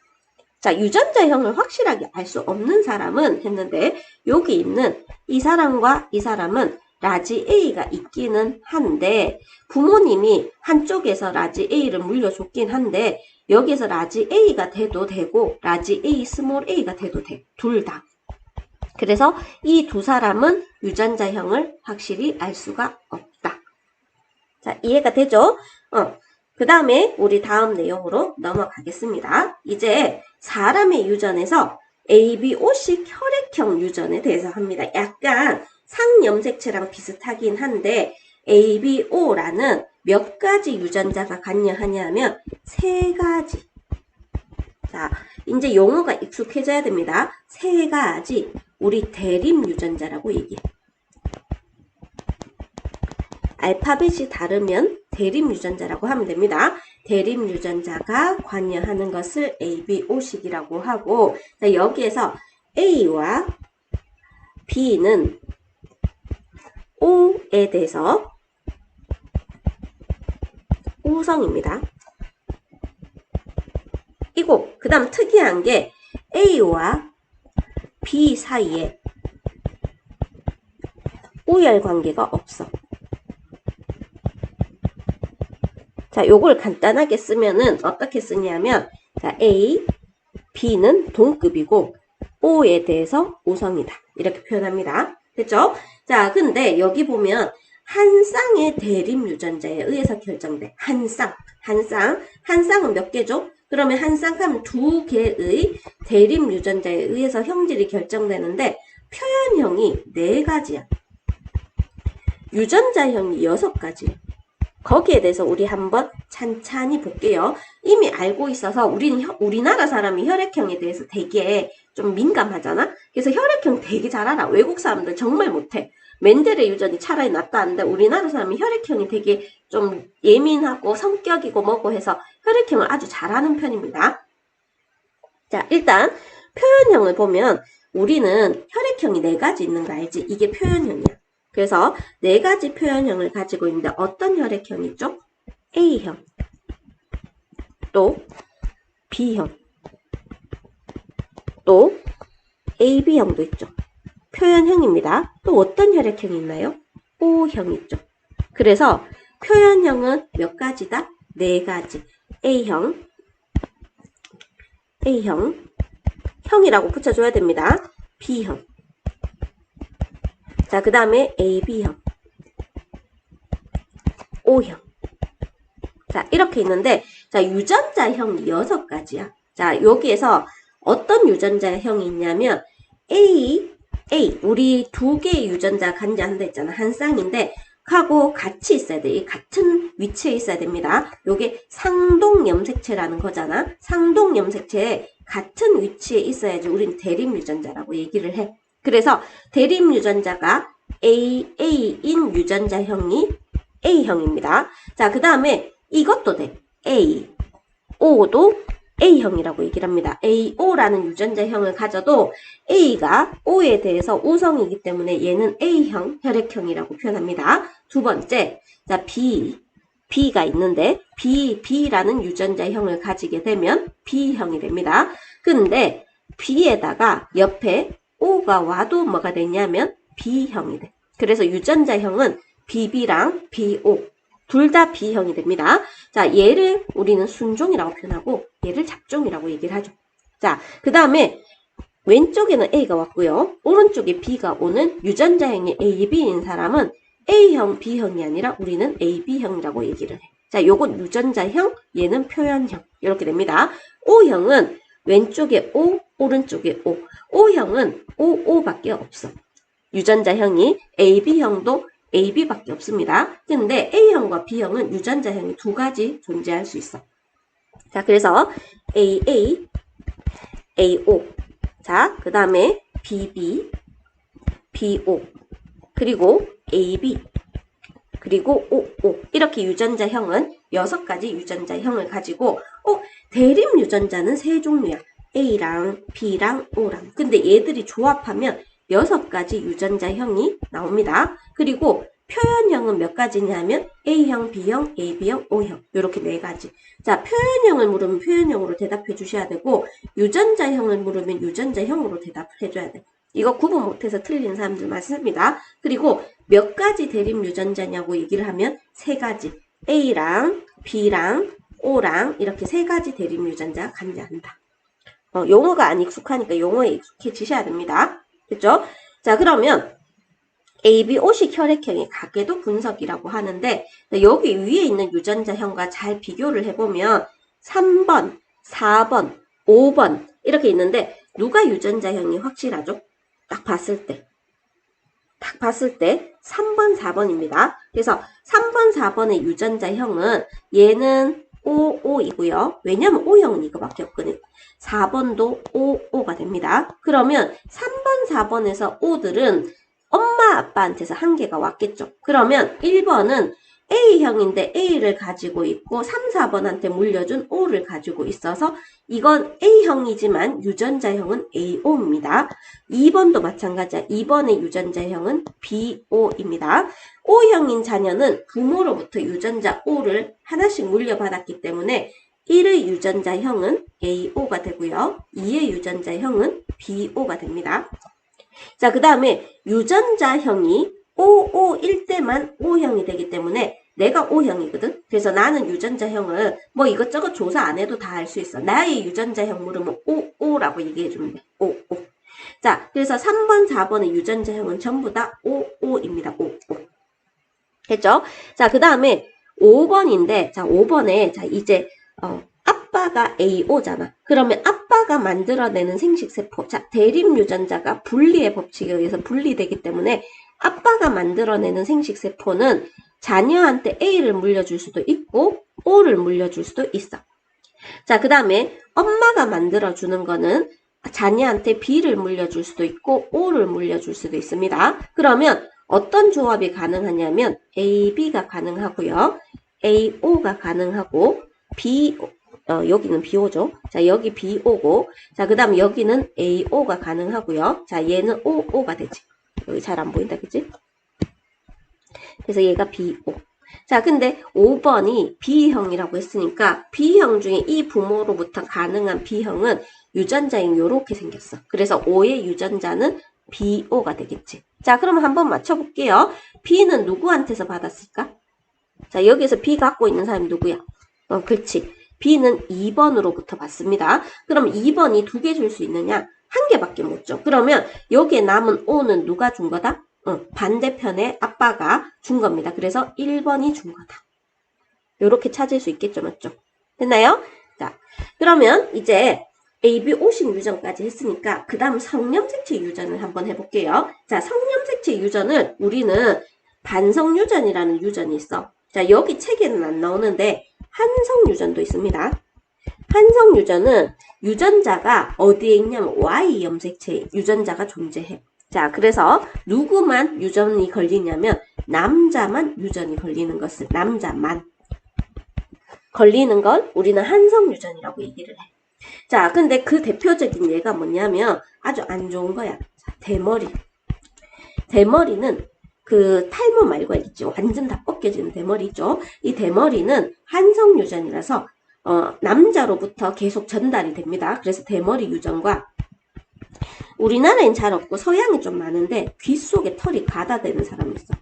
자, 유전자형을 확실하게 알 수 없는 사람은 했는데 여기 있는 이 사람과 이 사람은 라지 A가 있기는 한데 부모님이 한쪽에서 라지 A를 물려줬긴 한데 여기서 라지 A가 돼도 되고 라지 A, 스몰 a가 돼도 돼. 둘 다. 그래서 이 두 사람은 유전자형을 확실히 알 수가 없다. 자, 이해가 되죠? 그 다음에 우리 다음 내용으로 넘어가겠습니다. 이제 사람의 유전에서 ABO식 혈액형 유전에 대해서 합니다. 약간 상염색체랑 비슷하긴 한데 ABO라는 몇 가지 유전자가 관여하냐면 세 가지. 자, 이제 용어가 익숙해져야 됩니다. 세 가지. 우리 대립 유전자라고 얘기해. 알파벳이 다르면 대립 유전자라고 하면 됩니다. 대립 유전자가 관여하는 것을 ABO식이라고 하고, 자, 여기에서 A와 B는 O에 대해서 우성입니다. 이고 그 다음 특이한 게 A와 B 사이에 우열 관계가 없어. 자, 요걸 간단하게 쓰면은 어떻게 쓰냐면, 자, A, B는 동급이고 O에 대해서 우성이다. 이렇게 표현합니다. 됐죠? 자, 근데 여기 보면 한 쌍의 대립 유전자에 의해서 결정돼. 한 쌍은 몇 개죠? 그러면 한 쌍하면 두 개의 대립 유전자에 의해서 형질이 결정되는데 표현형이 4가지야. 유전자형이 6가지. 거기에 대해서 우리 한번 찬찬히 볼게요. 이미 알고 있어서 우리나라 사람이 혈액형에 대해서 되게 좀 민감하잖아? 그래서 혈액형 되게 잘 알아. 외국 사람들 정말 못해. 멘델의 유전이 차라리 낫다는데 우리나라 사람이 혈액형이 되게 좀 예민하고 성격이고 뭐고 해서 혈액형을 아주 잘하는 편입니다. 자, 일단 표현형을 보면 우리는 혈액형이 4가지 있는 거 알지? 이게 표현형이야. 그래서 4가지 표현형을 가지고 있는데 어떤 혈액형이 있죠? A형, 또 B형, 또 AB형도 있죠. 표현형입니다. 또 어떤 혈액형이 있나요? O형이 있죠. 그래서 표현형은 몇 가지다? 4가지. A형, 형이라고 붙여줘야 됩니다. B형. 자, 그 다음에 AB형, O형. 자, 이렇게 있는데, 자, 유전자형이 6가지야. 자, 여기에서 어떤 유전자형이 있냐면, 우리 2개의 유전자 관여한다 했잖아. 한 쌍인데, 하고 같이 있어야 돼. 이 같은 위치에 있어야 됩니다. 요게 상동염색체라는 거잖아. 상동염색체에 같은 위치에 있어야지 우린 대립 유전자라고 얘기를 해. 그래서 대립 유전자가 AA인 유전자형이 A형입니다. 자, 그 다음에 이것도 돼. O도 A형이라고 얘기를 합니다. AO라는 유전자형을 가져도 A가 O에 대해서 우성이기 때문에 얘는 A형 혈액형이라고 표현합니다. 두 번째, 자, B가 있는데 B라는 유전자형을 가지게 되면 B형이 됩니다. 근데 B에다가 옆에 O가 와도 뭐가 되냐면 B형이 돼. 그래서 유전자형은 BB랑 BO 둘 다 B형이 됩니다. 자, 얘를 우리는 순종이라고 표현하고 얘를 잡종이라고 얘기를 하죠. 자, 그 다음에 왼쪽에는 A가 왔고요. 오른쪽에 B가 오는 유전자형이 AB인 사람은 A형, B형이 아니라 우리는 AB형이라고 얘기를 해. 자, 요건 유전자형, 얘는 표현형. 이렇게 됩니다. O형은 왼쪽에 O, 오른쪽에 O. O형은 OO밖에 없어. 유전자형이 AB형도 AB밖에 없습니다. 근데 A형과 B형은 유전자형이 2가지 존재할 수 있어. 자, 그래서 AA, AO. 자, 그 다음에 BB, BO. 그리고 AB, 그리고 OO. 이렇게 유전자형은 6가지 유전자형을 가지고, 대립 유전자는 3종류야. A랑 B랑 O랑. 근데 얘들이 조합하면 6가지 유전자형이 나옵니다. 그리고 표현형은 몇 가지냐면 A형, B형, AB형, O형 이렇게 4가지. 자, 표현형을 물으면 표현형으로 대답해 주셔야 되고 유전자형을 물으면 유전자형으로 대답해 줘야 돼. 이거 구분 못해서 틀리는 사람들 많습니다. 그리고 몇 가지 대립 유전자냐고 얘기를 하면 3가지. A랑 B랑 O랑 이렇게 3가지 대립 유전자 관여한다. 용어가 안 익숙하니까 용어에 익숙해지셔야 됩니다. 됐죠? 자, 그러면 ABO식 혈액형의 각계도 분석이라고 하는데 여기 위에 있는 유전자형과 잘 비교를 해보면 3번, 4번, 5번 이렇게 있는데 누가 유전자형이 확실하죠? 딱 봤을 때. 딱 봤을 때 3번, 4번입니다. 그래서 3번, 4번의 유전자형은 얘는 OO이고요. 왜냐면 O형은 이거밖에 없거든요. 4번도 OO가 됩니다. 그러면 3번, 4번에서 O들은 엄마, 아빠한테서 한 개가 왔겠죠. 그러면 1번은 A형인데 A를 가지고 있고 3, 4번한테 물려준 O를 가지고 있어서 이건 A형이지만 유전자형은 AO입니다. 2번도 마찬가지야. 2번의 유전자형은 BO입니다. O형인 자녀는 부모로부터 유전자 O를 하나씩 물려받았기 때문에 1의 유전자형은 AO가 되고요. 2의 유전자형은 BO가 됩니다. 자, 그 다음에 유전자형이 OO일 때만 O형이 되기 때문에 내가 O형이거든. 그래서 나는 유전자형을 뭐 이것저것 조사 안 해도 다 알 수 있어. 나의 유전자형 물으면 OO라고 얘기해주면 돼. OO. 자, 그래서 3번, 4번의 유전자형은 전부 다 OO입니다. OO. 했죠? 자, 그 다음에 5번인데, 자, 5번에, 자, 이제, 아빠가 AO잖아. 그러면 아빠가 만들어내는 생식세포. 자, 대립유전자가 분리의 법칙에 의해서 분리되기 때문에 아빠가 만들어내는 생식세포는 자녀한테 A를 물려줄 수도 있고 O를 물려줄 수도 있어. 자, 그 다음에 엄마가 만들어주는 거는 자녀한테 B를 물려줄 수도 있고 O를 물려줄 수도 있습니다. 그러면 어떤 조합이 가능하냐면 AB가 가능하고요. AO가 가능하고 여기는 BO죠. 자, 여기 BO고, 자, 그 다음 여기는 AO가 가능하고요. 자, 얘는 OO가 되지. 여기 잘 안 보인다, 그치? 그래서 얘가 BO. 자, 근데 5번이 B형이라고 했으니까 B형 중에 이 부모로부터 가능한 B형은 유전자형이 요렇게 생겼어. 그래서 O의 유전자는 BO가 되겠지. 자, 그럼 한번 맞춰볼게요. B는 누구한테서 받았을까? 자, 여기서 B 갖고 있는 사람이 누구야? 그렇지. B는 2번으로부터 받습니다. 그럼 2번이 2개 줄 수 있느냐? 한 개밖에 못 줘. 그러면 여기에 남은 O는 누가 준 거다? 반대편에 아빠가 준 겁니다. 그래서 1번이 준 거다. 이렇게 찾을 수 있겠죠, 맞죠? 됐나요? 자, 그러면 이제 AB 오식 유전까지 했으니까 그 다음 성염색체 유전을 한번 해볼게요. 자, 성염색체 유전을 우리는 반성유전이라는 유전이 있어. 자, 여기 책에는 안 나오는데 한성유전도 있습니다. 한성유전은 유전자가 어디에 있냐면 Y 염색체 유전자가 존재해. 자, 그래서 누구만 유전이 걸리냐면 남자만 유전이 걸리는 것을 남자만 걸리는 걸 우리는 한성유전이라고 얘기를 해. 자, 근데 그 대표적인 예가 뭐냐면 아주 안 좋은 거야. 자, 대머리. 대머리는 그 탈모 말고 있죠. 완전 다 벗겨지는 대머리 있죠. 이 대머리는 한성유전이라서 남자로부터 계속 전달이 됩니다. 그래서 대머리 유전과 우리나라엔 잘 없고 서양에 좀 많은데 귀 속에 털이 가다되는 사람이 있어.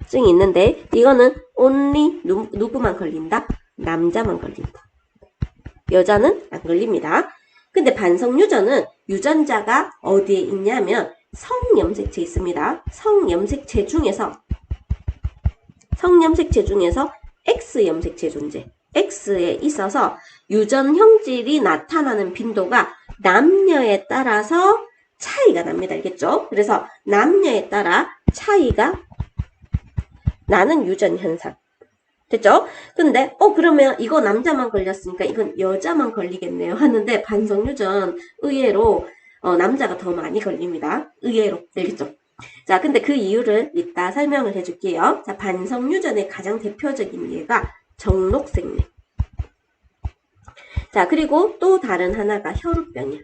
증이 있는데 이거는 only 누구만 걸린다? 남자만 걸린다. 여자는 안 걸립니다. 근데 반성유전은 유전자가 어디에 있냐면 성염색체에 있습니다. 성염색체 중에서 X염색체 존재. X에 있어서 유전 형질이 나타나는 빈도가 남녀에 따라서 차이가 납니다. 알겠죠? 그래서 남녀에 따라 차이가 나는 유전 현상. 됐죠? 근데 그러면 이거 남자만 걸렸으니까 이건 여자만 걸리겠네요 하는데 반성유전 의외로 남자가 더 많이 걸립니다. 의외로. 알겠죠? 자, 근데 그 이유를 이따 설명을 해줄게요. 자, 반성유전의 가장 대표적인 예가 정록생명. 자, 그리고 또 다른 하나가 혈우병이야.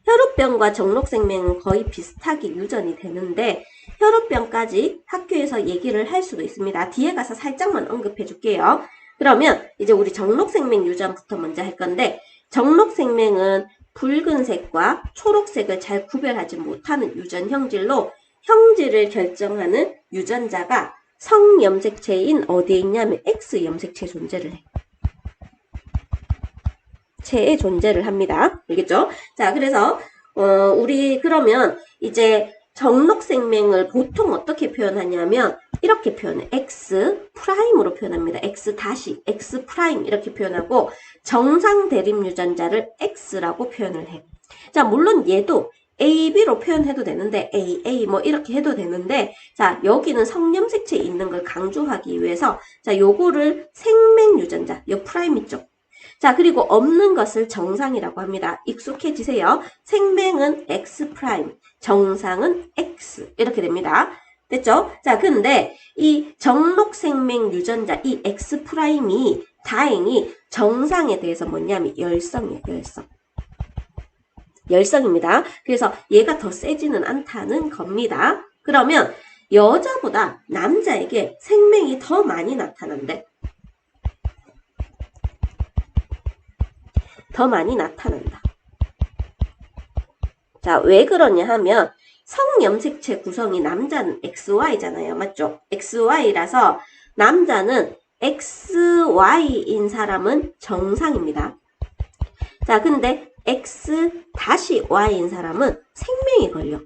혈우병과 정록생명은 거의 비슷하게 유전이 되는데 혈우병까지 학교에서 얘기를 할 수도 있습니다. 뒤에 가서 살짝만 언급해 줄게요. 그러면 이제 우리 정록생명 유전부터 먼저 할 건데 정록생명은 붉은색과 초록색을 잘 구별하지 못하는 유전 형질로 형질을 결정하는 유전자가 성염색체인 어디에 있냐면 X염색체 존재를 해. 체의 존재를 합니다. 알겠죠? 자, 그래서 우리 그러면 이제 정록생명을 보통 어떻게 표현하냐면 이렇게 표현해. X 프라임으로 표현합니다. X 다시 X 프라임 이렇게 표현하고 정상 대립 유전자를 X라고 표현을 해. 자, 물론 얘도 AB로 표현해도 되는데 AA 뭐 이렇게 해도 되는데 자, 여기는 성염색체에 있는 걸 강조하기 위해서 자, 요거를 생맹 유전자, 요 프라임 있죠? 자, 그리고 없는 것을 정상이라고 합니다. 익숙해지세요. 생맹은 X 프라임, 정상은 X 이렇게 됩니다. 됐죠? 자, 근데 이 정록생맹 유전자 이 X 프라임이 다행히 정상에 대해서 뭐냐면 열성이에요. 열성입니다. 그래서 얘가 더 세지는 않다는 겁니다. 그러면 여자보다 남자에게 생명이 더 많이 나타난대. 더 많이 나타난다. 자, 왜 그러냐 하면 성염색체 구성이 남자는 XY잖아요. 맞죠? XY라서 남자는 XY인 사람은 정상입니다. 자, 근데 X-Y인 사람은 생명이 걸려.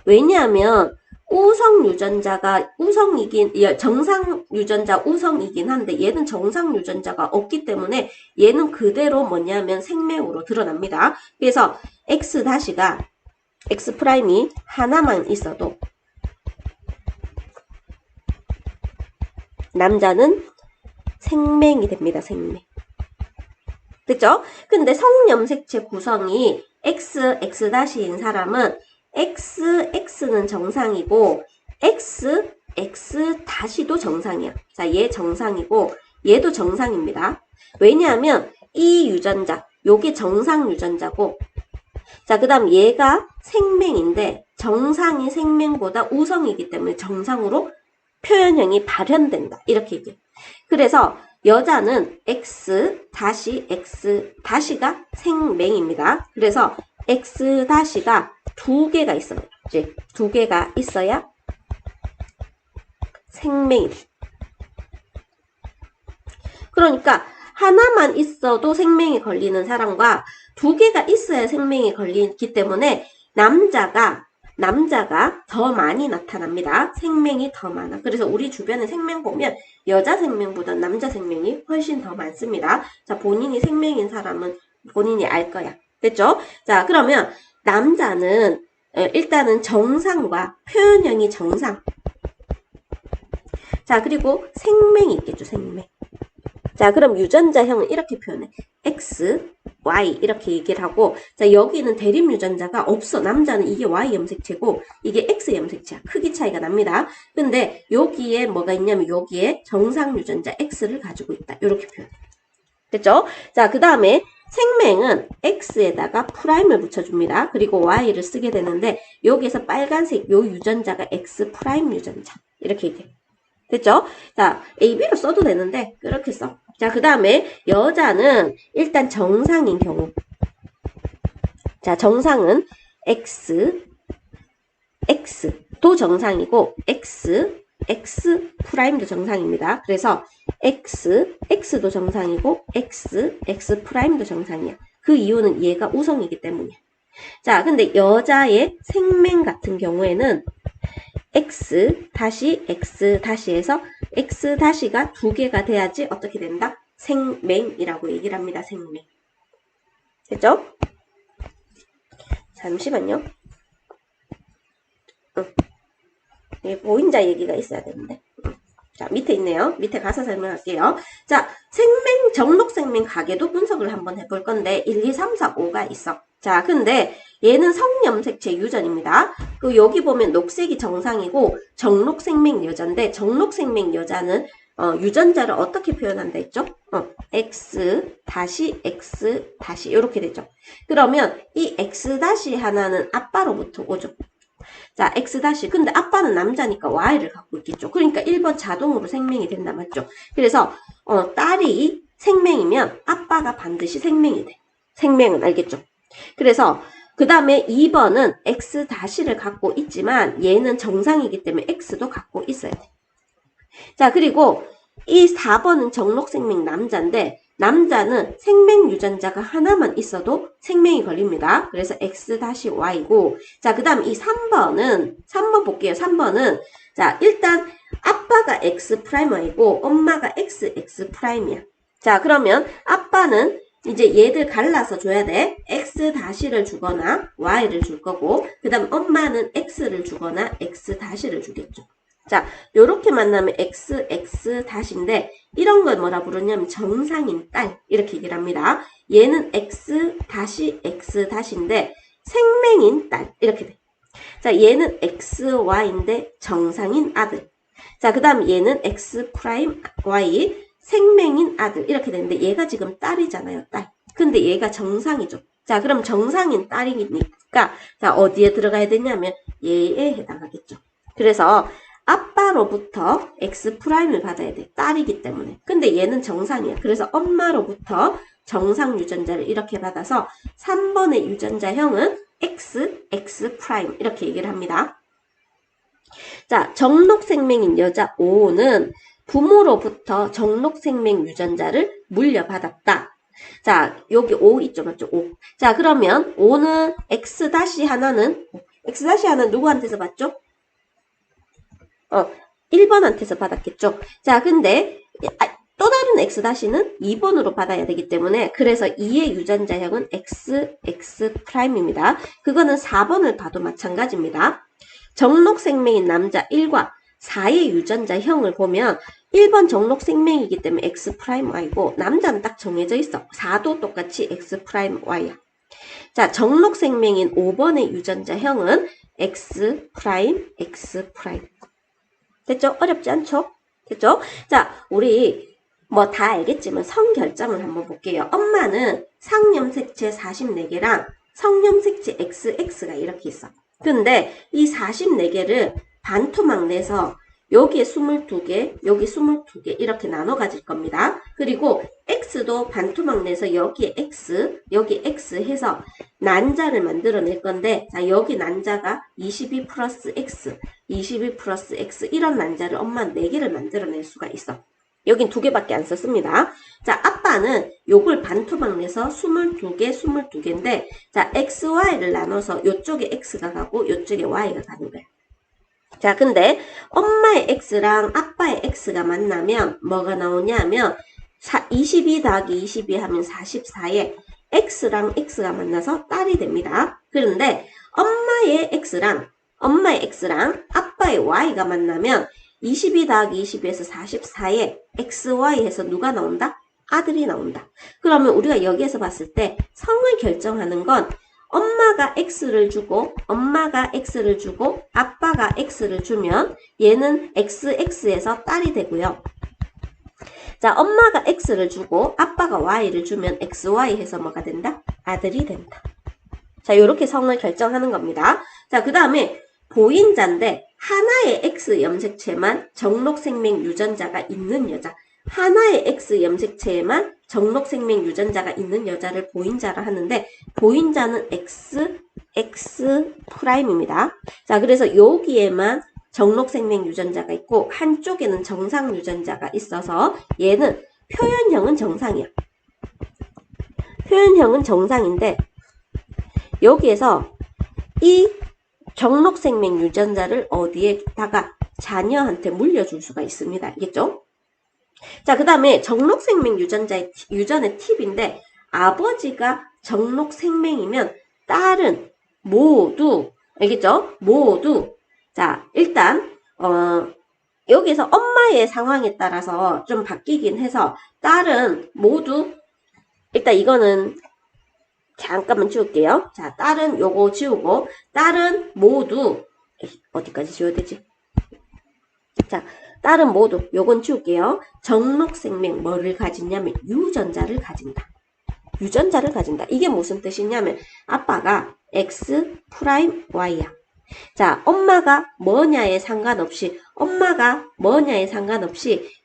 왜냐하면 우성 유전자가 정상 유전자 우성이긴 한데 얘는 정상 유전자가 없기 때문에 얘는 그대로 뭐냐면 생명으로 드러납니다. 그래서 X-가 X 프라임이 하나만 있어도 남자는 생명이 됩니다. 생명. 됐죠? 근데 성염색체 구성이 X-인 사람은 X는 정상이고 X-도 정상이야. 자, 얘 정상이고 얘도 정상입니다. 왜냐하면 이 유전자, 요게 정상 유전자고 자, 그 다음 얘가 생명인데 정상이 생명보다 우성이기 때문에 정상으로 표현형이 발현된다. 이렇게 얘기해요. 그래서 여자는 X-가 생맹입니다. 그래서 X-가 두 개가 있어요. 두 개가 있어야 생명이 돼. 그러니까 하나만 있어도 생명이 걸리는 사람과 두 개가 있어야 생명이 걸리기 때문에 남자가 더 많이 나타납니다. 생명이 더 많아. 그래서 우리 주변에 생명 보면 여자 생명보다 남자 생명이 훨씬 더 많습니다. 자, 본인이 생명인 사람은 본인이 알 거야. 됐죠? 자, 그러면 남자는 일단은 정상과 표현형이 정상. 자, 그리고 생명이 있겠죠. 생명. 자, 그럼 유전자형은 이렇게 표현해. X, Y 이렇게 얘기를 하고 자, 여기는 대립 유전자가 없어. 남자는 이게 Y 염색체고 이게 X 염색체야. 크기 차이가 납니다. 근데 여기에 뭐가 있냐면 여기에 정상 유전자 X를 가지고 있다. 이렇게 표현해. 됐죠? 자, 그 다음에 생명은 X에다가 프라임을 붙여줍니다. 그리고 Y를 쓰게 되는데 여기에서 빨간색 요 유전자가 X 프라임 유전자. 이렇게 얘기해. 됐죠? 자, AB로 써도 되는데 그렇게 써. 자, 그 다음에 여자는 일단 정상인 경우. 자, 정상은 X도 정상이고 X 프라임도 정상입니다. 그래서 X도 정상이고 X 프라임도 정상이야. 그 이유는 얘가 우성이기 때문이야. 자, 근데 여자의 생명 같은 경우에는 X-에서 X-가 두 개가 돼야지 어떻게 된다? 생맹이라고 얘기를 합니다. 생맹. 됐죠? 잠시만요. 이게 보인자 얘기가 있어야 되는데. 자, 밑에 있네요. 밑에 가서 설명할게요. 자, 정록생명 가계도 분석을 한번 해볼 건데 1, 2, 3, 4, 5가 있어. 자, 근데 얘는 성염색체 유전입니다. 그 여기 보면 녹색이 정상이고 정록생명 여자인데 정록생명 여자는 유전자를 어떻게 표현한다 했죠? X 이렇게 되죠. 그러면 이 X 하나는 아빠로부터 오죠. 자, X 근데 아빠는 남자니까 Y를 갖고 있겠죠. 그러니까 1번 자동으로 생명이 된다 맞죠? 그래서 딸이 생명이면 아빠가 반드시 생명이 돼. 생명은 알겠죠? 그래서 그 다음에 2번은 X-를 갖고 있지만 얘는 정상이기 때문에 X도 갖고 있어야 돼. 자, 그리고 이 4번은 정록생명 남자인데 남자는 생명 유전자가 하나만 있어도 생명이 걸립니다. 그래서 X-Y고 자, 그 다음 이 3번 볼게요. 3번은 자, 일단 아빠가 X'Y고 엄마가 XX'이야. 자, 그러면 아빠는 이제 얘들 갈라서 줘야 돼. x 다시를 주거나 y를 줄 거고, 그 다음 엄마는 x를 주거나 x 다시를 주겠죠. 자, 요렇게 만나면 x 다시인데, 이런 걸 뭐라 부르냐면 정상인 딸, 이렇게 얘기를 합니다. 얘는 x 다시인데, 생맹인 딸, 이렇게 돼. 자, 얘는 xy인데 정상인 아들. 자, 그 다음 얘는 x 프라임 y, 생맹인 아들, 이렇게 되는데 얘가 지금 딸이잖아요, 딸. 근데 얘가 정상이죠. 자, 그럼 정상인 딸이니까 자, 어디에 들어가야 되냐면 얘에 해당하겠죠. 그래서 아빠로부터 x 프라임을 받아야 돼. 딸이기 때문에. 근데 얘는 정상이야. 그래서 엄마로부터 정상 유전자를 이렇게 받아서 3번의 유전자형은 x 프라임 이렇게 얘기를 합니다. 자, 정록생명인 여자 O는 부모로부터 정록생명 유전자를 물려받았다. 자, 여기 O 있죠, 맞죠? O. 자, 그러면 O는 X 하나는 누구한테서 받죠? 1번한테서 받았겠죠. 자, 근데 또 다른 X는 2번으로 받아야 되기 때문에 그래서 2의 유전자형은 X 프라임입니다. 그거는 4번을 봐도 마찬가지입니다. 정록생명인 남자 1과 4의 유전자형을 보면 1번 정록생명이기 때문에 X 프라임 Y고 남자는 딱 정해져 있어. 4도 똑같이 X 프라임 Y야. 자, 정록생명인 5번의 유전자형은 X 프라임. 됐죠? 어렵지 않죠? 됐죠? 자, 우리 뭐 다 알겠지만 성결정을 한번 볼게요. 엄마는 상염색체 44개랑 성염색체 XX가 이렇게 있어. 근데 이 44개를 반토막 내서 여기에 22개, 여기 22개 이렇게 나눠 가질 겁니다. 그리고 X도 반토막 내서 여기에 X 해서 난자를 만들어낼 건데 자, 여기 난자가 22 플러스 X, 22 플러스 X 이런 난자를 엄마는 4개를 만들어낼 수가 있어. 여긴 2개밖에 안 썼습니다. 자, 아빠는 요걸 반토막 내서 22개인데 자, XY를 나눠서 요쪽에 X가 가고 요쪽에 Y가 가는 거야. 자, 근데 엄마의 X랑 아빠의 X가 만나면 뭐가 나오냐면 22 더하기 22 하면 44에 X랑 X가 만나서 딸이 됩니다. 그런데 엄마의 X랑 아빠의 Y가 만나면 22 더하기 22에서 44에 XY 해서 누가 나온다? 아들이 나온다. 그러면 우리가 여기에서 봤을 때 성을 결정하는 건 엄마가 X를 주고 아빠가 X를 주면 얘는 XX에서 딸이 되고요. 자, 엄마가 X를 주고 아빠가 Y를 주면 XY 해서 뭐가 된다? 아들이 된다. 자, 요렇게 성을 결정하는 겁니다. 자, 그 다음에 보인자인데 하나의 X 염색체만 정록생명 유전자가 있는 여자. 하나의 X 염색체에만 정록생명 유전자가 있는 여자를 보인자라 하는데 보인자는 X 프라임입니다. 자, 그래서 여기에만 정록생명 유전자가 있고 한쪽에는 정상 유전자가 있어서 얘는 표현형은 정상이야. 표현형은 정상인데 여기에서 이 정록생명 유전자를 어디에다가 자녀한테 물려줄 수가 있습니다. 알겠죠? 자, 그 다음에 정록생명 유전의 팁인데 아버지가 정록생명이면 딸은 모두 알겠죠? 모두 자, 일단 여기서 엄마의 상황에 따라서 좀 바뀌긴 해서 딸은 모두 일단 이거는 잠깐만 지울게요. 자, 딸은 요거 지우고 딸은 모두 어디까지 지워야 되지? 자, 딸은 모두 요건 지울게요. 정록생명 뭐를 가지냐면 유전자를 가진다. 유전자를 가진다. 이게 무슨 뜻이냐면 아빠가 X 프라임 Y야. 자, 엄마가 뭐냐에 상관없이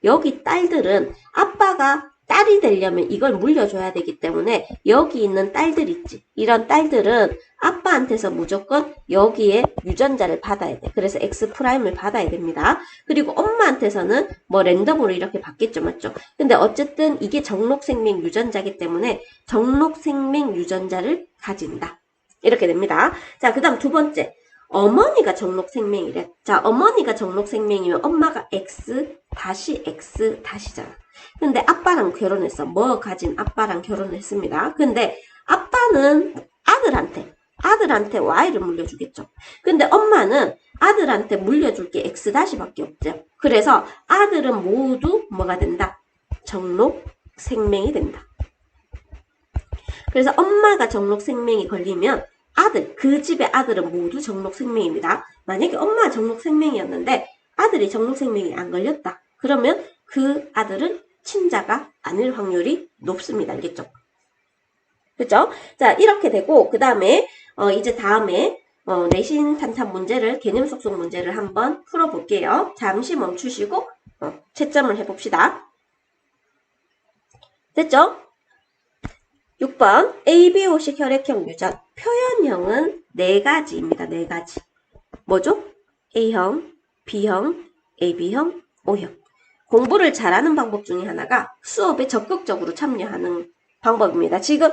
여기 딸들은 아빠가 딸이 되려면 이걸 물려줘야 되기 때문에 여기 있는 딸들 있지. 이런 딸들은 아빠한테서 무조건 여기에 유전자를 받아야 돼. 그래서 X 프라임을 받아야 됩니다. 그리고 엄마한테서는 뭐 랜덤으로 이렇게 받겠죠, 맞죠? 근데 어쨌든 이게 정록생명 유전자이기 때문에 정록생명 유전자를 가진다. 이렇게 됩니다. 자, 그 다음 두 번째. 어머니가 정록생명이래. 자, 어머니가 정록생명이면 엄마가 X 다시잖아. 근데 아빠랑 결혼했어. 뭐 가진 아빠랑 결혼했습니다. 근데 아빠는 아들한테 Y를 물려주겠죠. 근데 엄마는 아들한테 물려줄 게 X-밖에 없죠. 그래서 아들은 모두 뭐가 된다? 정록 생명이 된다. 그래서 엄마가 정록 생명이 걸리면 그 집의 아들은 모두 정록 생명입니다. 만약에 엄마가 정록 생명이었는데 아들이 정록 생명이 안 걸렸다. 그러면 그 아들은 친자가 아닐 확률이 높습니다. 알겠죠? 그죠? 자, 이렇게 되고, 그 다음에, 이제 다음에, 내신 탄탄 문제를, 개념 속속 문제를 한번 풀어볼게요. 잠시 멈추시고, 채점을 해봅시다. 됐죠? 6번, ABO식 혈액형 유전. 표현형은 4가지입니다. 4가지. 뭐죠? A형, B형, AB형, O형. 공부를 잘하는 방법 중에 하나가 수업에 적극적으로 참여하는 방법입니다. 지금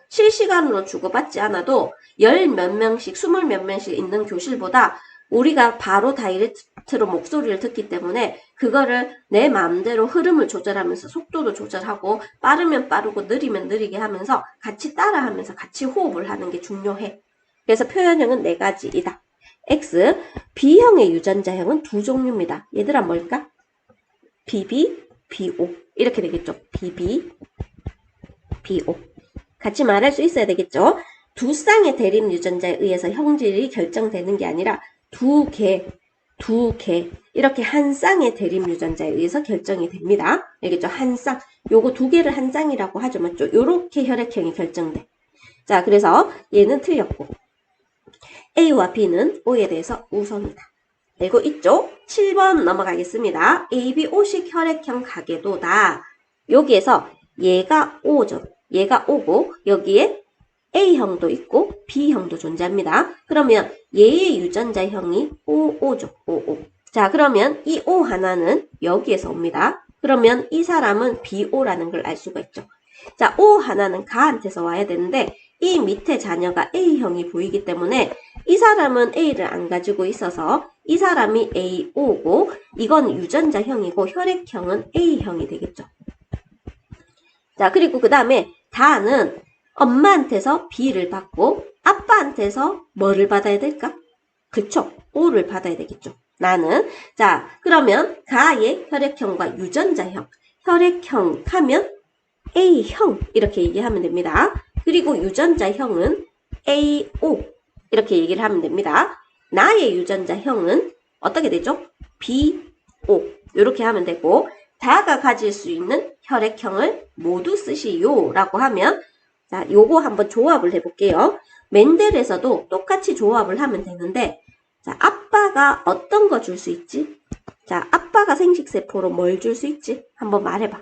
실시간으로 주고받지 않아도 10몇 명씩, 20몇 명씩 있는 교실보다 우리가 바로 다이렉트로 목소리를 듣기 때문에 그거를 내 마음대로 흐름을 조절하면서 속도도 조절하고 빠르면 빠르고 느리면 느리게 하면서 같이 따라하면서 같이 호흡을 하는 게 중요해. 그래서 표현형은 4가지이다. X, B형의 유전자형은 2종류입니다. 얘들아 뭘까? BB, BO 이렇게 되겠죠. BB, BO 같이 말할 수 있어야 되겠죠. 두 쌍의 대립 유전자에 의해서 형질이 결정되는 게 아니라 두 개 이렇게 한 쌍의 대립 유전자에 의해서 결정이 됩니다. 알겠죠? 한 쌍. 요거 두 개를 한 쌍이라고 하죠. 맞죠? 요렇게 혈액형이 결정돼. 자, 그래서 얘는 틀렸고 A와 B는 O에 대해서 우선이다. 알고 있죠? 7번 넘어가겠습니다. ABO식 혈액형 가계도다. 여기에서 얘가 O죠. 얘가 O고 여기에 A형도 있고 B형도 존재합니다. 그러면 얘의 유전자형이 OO죠. OO. 자, 그러면 이 O 하나는 여기에서 옵니다. 그러면 이 사람은 BO라는 걸 알 수가 있죠. 자, O 하나는 가한테서 와야 되는데 이 밑에 자녀가 A형이 보이기 때문에 이 사람은 A를 안 가지고 있어서 이 사람이 AO고 이건 유전자형이고 혈액형은 A형이 되겠죠. 자, 그리고 그 다음에 다는 엄마한테서 B를 받고 아빠한테서 뭐를 받아야 될까? 그쵸? O를 받아야 되겠죠. 나는 자, 그러면 가의 혈액형과 유전자형 혈액형 하면 A형 이렇게 얘기하면 됩니다. 그리고 유전자형은 AO 이렇게 얘기를 하면 됩니다. 나의 유전자형은 어떻게 되죠? BO 이렇게 하면 되고 다가 가질 수 있는 혈액형을 모두 쓰시오 라고 하면 자, 요거 한번 조합을 해볼게요. 멘델에서도 똑같이 조합을 하면 되는데 자, 아빠가 어떤 거 줄 수 있지? 자, 아빠가 생식세포로 뭘 줄 수 있지? 한번 말해봐.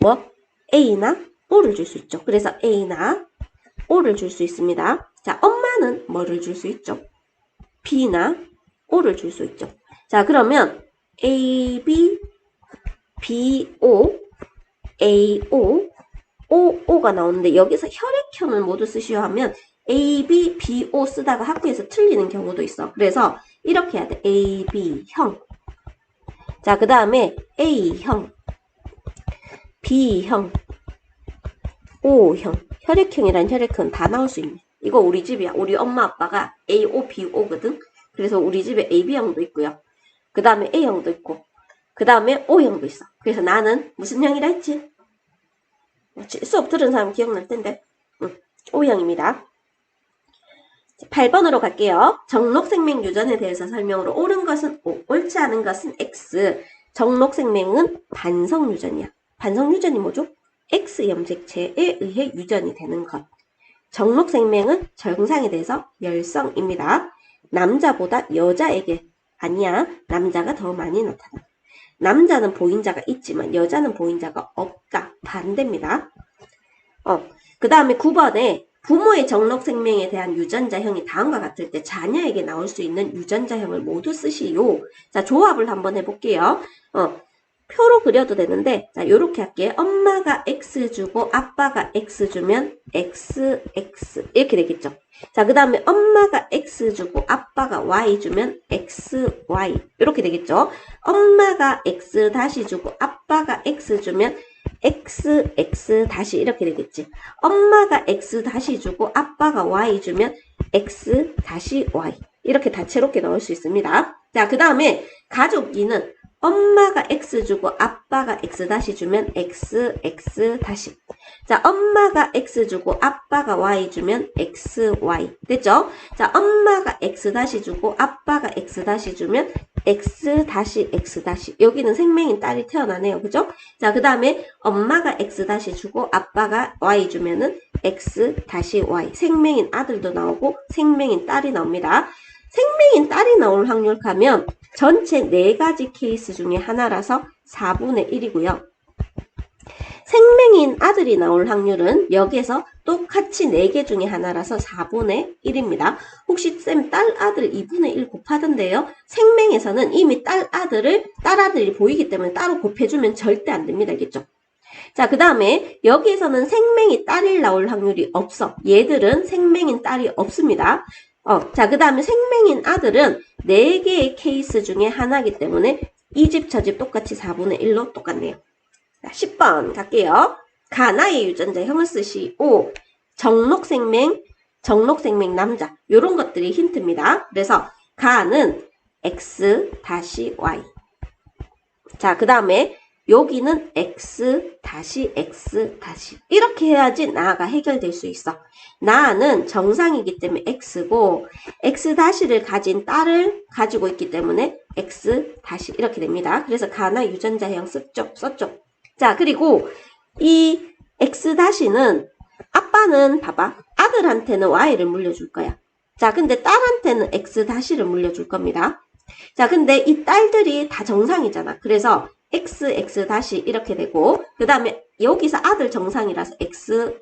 뭐? A나 O를 줄 수 있죠. 그래서 A나 O를 줄 수 있습니다. 자, 엄마는 뭐를 줄 수 있죠? B나 O를 줄 수 있죠. 자, 그러면 A, B, B, O, A, O, O, O가 나오는데 여기서 혈액형을 모두 쓰시오 하면 A, B, B, O 쓰다가 학교에서 틀리는 경우도 있어. 그래서 이렇게 해야 돼. A, B형. 자, 그 다음에 A형, B형, O형. 혈액형이란 혈액형은 다 나올 수 있네. 이거 우리 집이야. 우리 엄마 아빠가 A, O, B, O거든. 그래서 우리 집에 AB형도 있고요. 그 다음에 A형도 있고 그 다음에 O형도 있어. 그래서 나는 무슨 형이라 했지? 수업 들은 사람 기억날 텐데 O형입니다. 8번으로 갈게요. 정록생명 유전에 대해서 설명으로 옳은 것은 O, 옳지 않은 것은 X. 정록생명은 반성유전이야. 반성유전이 뭐죠? X 염색체에 의해 유전이 되는 것. 정록생명은 정상에 대해서 열성입니다. 남자보다 여자에게 아니야. 남자가 더 많이 나타나. 남자는 보인자가 있지만 여자는 보인자가 없다. 반대입니다. 그 다음에 9번에 부모의 정록생명에 대한 유전자형이 다음과 같을 때 자녀에게 나올 수 있는 유전자형을 모두 쓰시오. 자, 조합을 한번 해볼게요. 표로 그려도 되는데, 자, 요렇게 할게요. 엄마가 X 주고 아빠가 X 주면 X, X. 이렇게 되겠죠. 자, 그 다음에 엄마가 X 주고 아빠가 Y 주면 X, Y. 이렇게 되겠죠. 엄마가 X 다시 주고 아빠가 X 주면 X, X 다시 이렇게 되겠지. 엄마가 X 다시 주고 아빠가 Y 주면 X 다시 Y. 이렇게 다채롭게 넣을 수 있습니다. 자, 그 다음에 가족 2는 엄마가 X 주고 아빠가 X 다시 주면 X, X 다시. 자, 엄마가 X 주고 아빠가 Y 주면 X, Y. 됐죠? 자, 엄마가 X 다시 주고 아빠가 X 다시 주면 X 다시 X 다시. 여기는 생명인 딸이 태어나네요. 그죠? 자, 그 다음에 엄마가 X 다시 주고 아빠가 Y 주면은 X 다시 Y. 생명인 아들도 나오고 생명인 딸이 나옵니다. 생명인 딸이 나올 확률 가면 전체 4가지 케이스 중에 하나라서 4분의 1이고요. 생명인 아들이 나올 확률은 여기에서 똑같이 4개 중에 하나라서 4분의 1입니다. 혹시 쌤 딸 아들 2분의 1 곱하던데요. 생명에서는 이미 딸아들이 보이기 때문에 따로 곱해주면 절대 안 됩니다. 알겠죠? 자, 그 다음에 여기에서는 생명이 딸이 나올 확률이 없어. 얘들은 생명인 딸이 없습니다. 자, 그 다음에 생명인 아들은 4개의 케이스 중에 하나이기 때문에 이 집 저 집 똑같이 4분의 1로 똑같네요. 자, 10번 갈게요. 가나의 유전자형을 쓰시오. 정록생명 남자. 요런 것들이 힌트입니다. 그래서 가는 X 다시 Y. 자, 그 다음에 여기는 X 다시 X 다시. 이렇게 해야지 나가 해결될 수 있어. 나는 정상이기 때문에 X고 X 다시를 가진 딸을 가지고 있기 때문에 X 다시 이렇게 됩니다. 그래서 가나 유전자형 썼죠. 자, 그리고 이 X 다시는 아빠는 봐봐. 아들한테는 Y를 물려줄 거야. 자, 근데 딸한테는 X 다시를 물려줄 겁니다. 자, 근데 이 딸들이 다 정상이잖아. 그래서 X, X 다시 이렇게 되고 그 다음에 여기서 아들 정상이라서 X,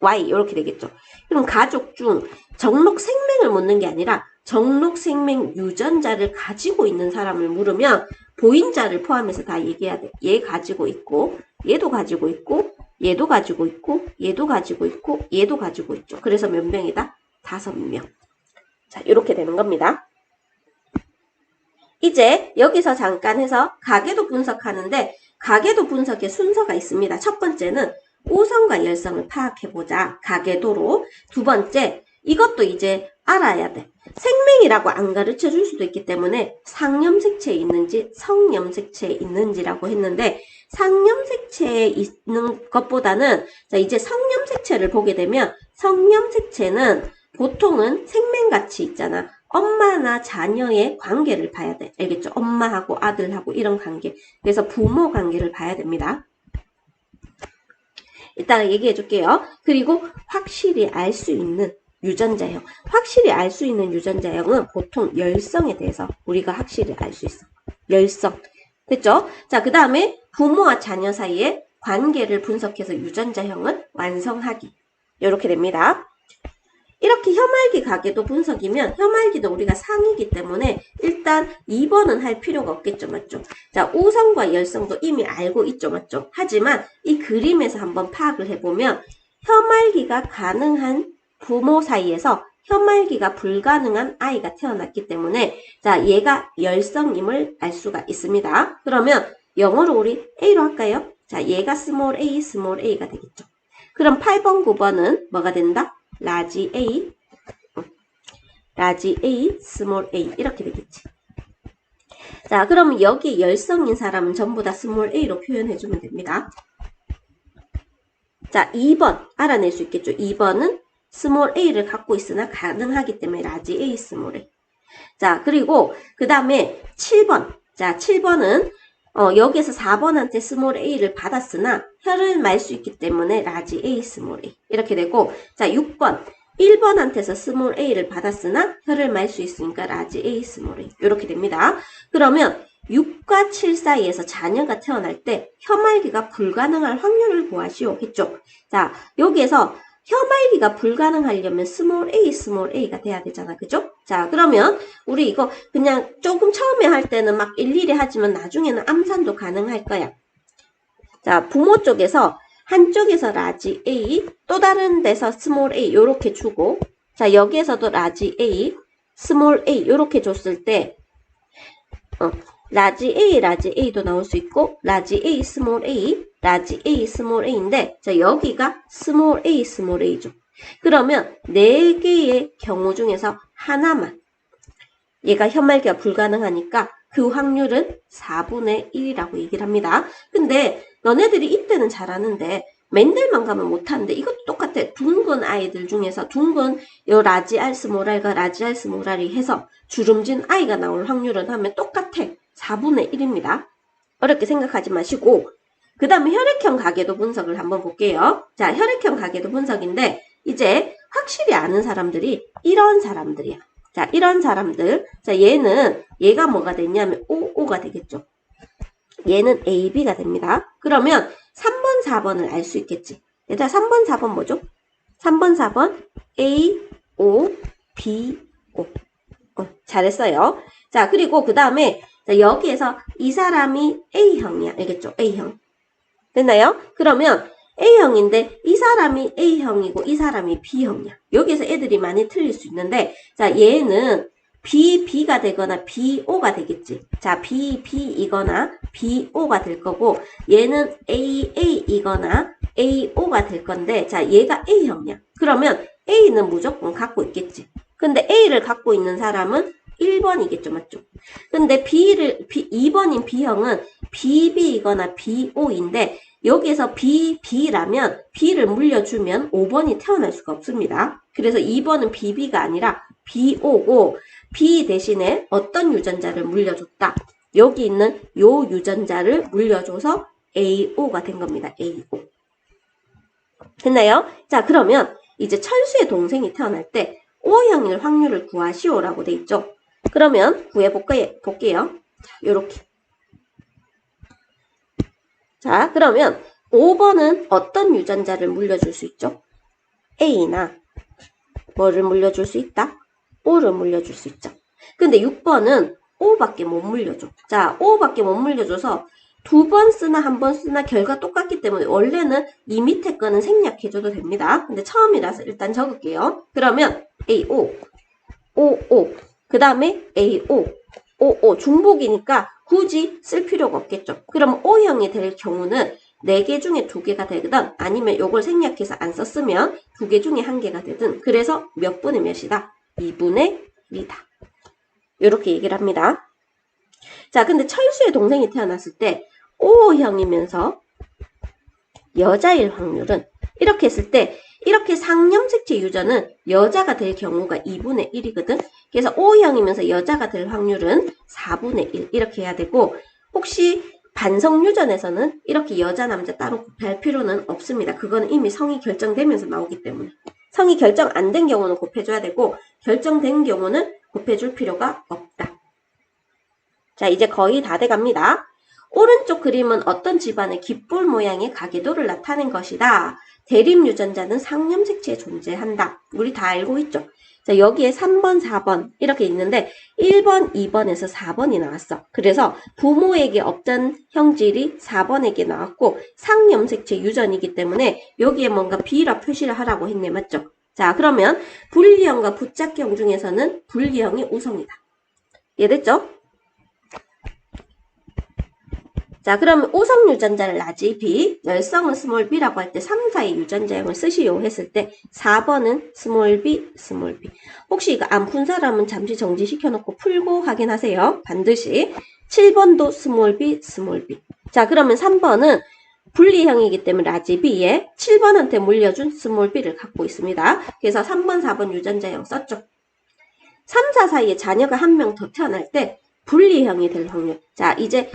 Y 이렇게 되겠죠. 그럼 가족 중 정록 생명을 묻는 게 아니라 정록 생명 유전자를 가지고 있는 사람을 물으면 보인자를 포함해서 다 얘기해야 돼. 얘 가지고 있고 얘도 가지고 있고 얘도 가지고 있고 얘도 가지고 있고 얘도 가지고 있죠. 그래서 몇 명이다? 5명. 자, 이렇게 되는 겁니다. 이제 여기서 잠깐 해서 가계도 분석하는데 가계도 분석의 순서가 있습니다. 첫 번째는 오성과 열성을 파악해보자. 가계도로. 두 번째, 이것도 이제 알아야 돼. 생명이라고 안 가르쳐 줄 수도 있기 때문에 상염색체에 있는지 성염색체에 있는지라고 했는데 상염색체에 있는 것보다는 자, 이제 성염색체를 보게 되면 성염색체는 보통은 생명같이 있잖아. 엄마나 자녀의 관계를 봐야 돼. 알겠죠? 엄마하고 아들하고 이런 관계. 그래서 부모 관계를 봐야 됩니다. 이따가 얘기해 줄게요. 그리고 확실히 알 수 있는 유전자형. 확실히 알 수 있는 유전자형은 보통 열성에 대해서 우리가 확실히 알 수 있어. 열성. 됐죠? 자, 그 다음에 부모와 자녀 사이의 관계를 분석해서 유전자형을 완성하기. 이렇게 됩니다. 이렇게 혐알기 가계도 분석이면 혐알기도 우리가 상이기 때문에 일단 2번은 할 필요가 없겠죠. 맞죠? 자, 오성과 열성도 이미 알고 있죠. 맞죠? 하지만 이 그림에서 한번 파악을 해보면 혐알기가 가능한 부모 사이에서 혐알기가 불가능한 아이가 태어났기 때문에 자, 얘가 열성임을 알 수가 있습니다. 그러면 영어로 우리 A로 할까요? 자, 얘가 스몰 a가 되겠죠. 그럼 8번, 9번은 뭐가 된다? 라지 A, 스몰 a 이렇게 되겠지. 자, 그럼 여기 열성인 사람은 전부 다 스몰 a로 표현해주면 됩니다. 자, 2번 알아낼 수 있겠죠. 2번은 스몰 a를 갖고 있으나 가능하기 때문에 라지 A, 스몰 a. 자, 그리고 그 다음에 7번. 자, 7번은 여기에서 4번한테 스몰 a를 받았으나 혀를 말 수 있기 때문에 라지 A, 스몰 a 이렇게 되고 자 6번 1번한테서 스몰 a를 받았으나 혀를 말 수 있으니까 라지 A, 스몰 a 이렇게 됩니다. 그러면 6과 7 사이에서 자녀가 태어날 때 혀말기가 불가능할 확률을 구하시오 했죠. 자 여기에서 혀말기가 불가능하려면 스몰 a가 돼야 되잖아. 그죠? 자, 그러면 우리 이거 그냥 조금 처음에 할 때는 막 일일이 하지만 나중에는 암산도 가능할 거야. 자, 부모 쪽에서 한쪽에서 라지 A, 또 다른 데서 스몰 a 요렇게 주고, 자, 여기에서도 라지 A, 스몰 a 요렇게 줬을 때 라지 A도 나올 수 있고 라지 A, 스몰 a, 라지 A, 스몰 a인데 자, 여기가 스몰 A죠. 그러면 4개의 경우 중에서 하나만 얘가 혀말기가 불가능하니까 그 확률은 4분의 1이라고 얘기를 합니다. 근데 너네들이 이때는 잘하는데 맨들만 가면 못하는데 이것도 똑같아. 둥근 아이들 중에서 둥근 요 라지 R 스몰 R과 라지 R 스몰 R이 해서 주름진 아이가 나올 확률은 하면 똑같아. 4분의 1입니다. 어렵게 생각하지 마시고 그 다음에 혈액형 가계도 분석을 한번 볼게요. 자, 혈액형 가계도 분석인데 이제 확실히 아는 사람들이 이런 사람들이야. 자, 이런 사람들. 자, 얘가 뭐가 됐냐면 OO가 되겠죠. 얘는 AB가 됩니다. 그러면 3번, 4번을 알 수 있겠지. 얘들아, 3번, 4번 뭐죠? 3번, 4번 A, O, B, O. 잘했어요. 자, 그리고 그 다음에 여기에서 이 사람이 A형이야. 알겠죠? A형. 됐나요? 그러면 A형인데 이 사람이 A형이고 이 사람이 B형이야. 여기에서 애들이 많이 틀릴 수 있는데 자, 얘는 BB가 되거나 BO가 되겠지. 자, BB이거나 BO가 될 거고 얘는 AA이거나 AO가 될 건데 자, 얘가 A형이야. 그러면 A는 무조건 갖고 있겠지. 근데 A를 갖고 있는 사람은 1번이겠죠. 맞죠? 근데 2번인 B형은 BB이거나 BO인데 여기에서 B라면 B를 물려주면 5번이 태어날 수가 없습니다. 그래서 2번은 BB가 아니라 BO고 B 대신에 어떤 유전자를 물려줬다. 여기 있는 요 유전자를 물려줘서 AO가 된 겁니다. AO. 됐나요? 자, 그러면 이제 철수의 동생이 태어날 때 O형일 확률을 구하시오라고 돼 있죠. 그러면 구해볼게요. 자, 요렇게. 자, 그러면 5번은 어떤 유전자를 물려줄 수 있죠? A나 뭐를 물려줄 수 있다? O를 물려줄 수 있죠. 근데 6번은 O밖에 못 물려줘. 자, O밖에 못 물려줘서 2번 쓰나 1번 쓰나 결과 똑같기 때문에 원래는 이 밑에 거는 생략해줘도 됩니다. 근데 처음이라서 일단 적을게요. 그러면 AO, OO, 그 다음에 AO, OO 중복이니까 굳이 쓸 필요가 없겠죠. 그럼 O형이 될 경우는 4개 중에 2개가 되든 아니면 이걸 생략해서 안 썼으면 2개 중에 1개가 되든 그래서 몇 분의 몇이다? 2분의 1이다. 이렇게 얘기를 합니다. 자, 근데 철수의 동생이 태어났을 때 O형이면서 여자일 확률은 이렇게 했을 때 이렇게 상염색체 유전은 여자가 될 경우가 2분의 1이거든. 그래서 O형이면서 여자가 될 확률은 4분의 1 이렇게 해야 되고 혹시 반성 유전에서는 이렇게 여자 남자 따로 곱할 필요는 없습니다. 그거는 이미 성이 결정되면서 나오기 때문에 성이 결정 안 된 경우는 곱해줘야 되고 결정된 경우는 곱해줄 필요가 없다. 자, 이제 거의 다 돼갑니다. 오른쪽 그림은 어떤 집안의 깃볼 모양의 가계도를 나타낸 것이다. 대립 유전자는 상염색체에 존재한다. 우리 다 알고 있죠? 자, 여기에 3번, 4번 이렇게 있는데 1번, 2번에서 4번이 나왔어. 그래서 부모에게 없던 형질이 4번에게 나왔고 상염색체 유전이기 때문에 여기에 뭔가 B라 표시를 하라고 했네. 맞죠? 자, 그러면 분리형과 부착형 중에서는 분리형이 우성이다. 이해됐죠? 자, 그러면 우성 유전자를 라지 B, 열성은 스몰 b라고 할 때 3, 4의 유전자형을 쓰시오 했을 때 4번은 스몰 b, 스몰 b. 혹시 이거 안 푼 사람은 잠시 정지시켜놓고 풀고 확인하세요. 반드시. 7번도 스몰 b, 스몰 b. 자, 그러면 3번은 분리형이기 때문에 라지 B에 7번한테 물려준 스몰 b를 갖고 있습니다. 그래서 3번, 4번 유전자형 썼죠. 3, 4 사이에 자녀가 한 명 더 태어날 때 분리형이 될 확률. 자, 이제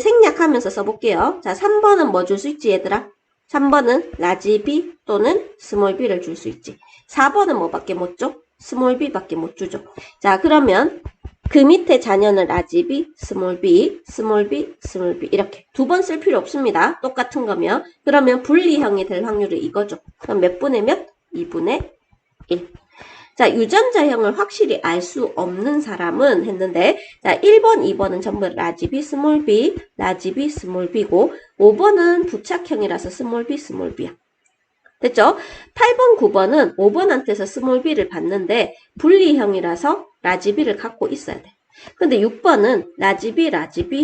생략하면서 써볼게요. 자, 3번은 뭐 줄 수 있지, 얘들아? 3번은 라지 B 또는 스몰 b를 줄 수 있지. 4번은 뭐밖에 못 줘? 스몰 b밖에 못 주죠. 자, 그러면 그 밑에 자녀는 라지 B, 스몰 b, 스몰 b, 스몰 b 이렇게 2번 쓸 필요 없습니다. 똑같은 거면. 그러면 분리형이 될 확률이 이거죠. 그럼 몇 분의 몇? 2분의 1. 자, 유전자형을 확실히 알 수 없는 사람은 했는데, 자, 1번, 2번은 전부 라지 b, 스몰 b, 라지 b, 스몰 b고, 5번은 부착형이라서 스몰 b, 스몰 b야. 됐죠? 8번, 9번은 5번한테서 스몰 b를 받는데, 분리형이라서 라지 b를 갖고 있어야 돼. 근데 6번은 라지 b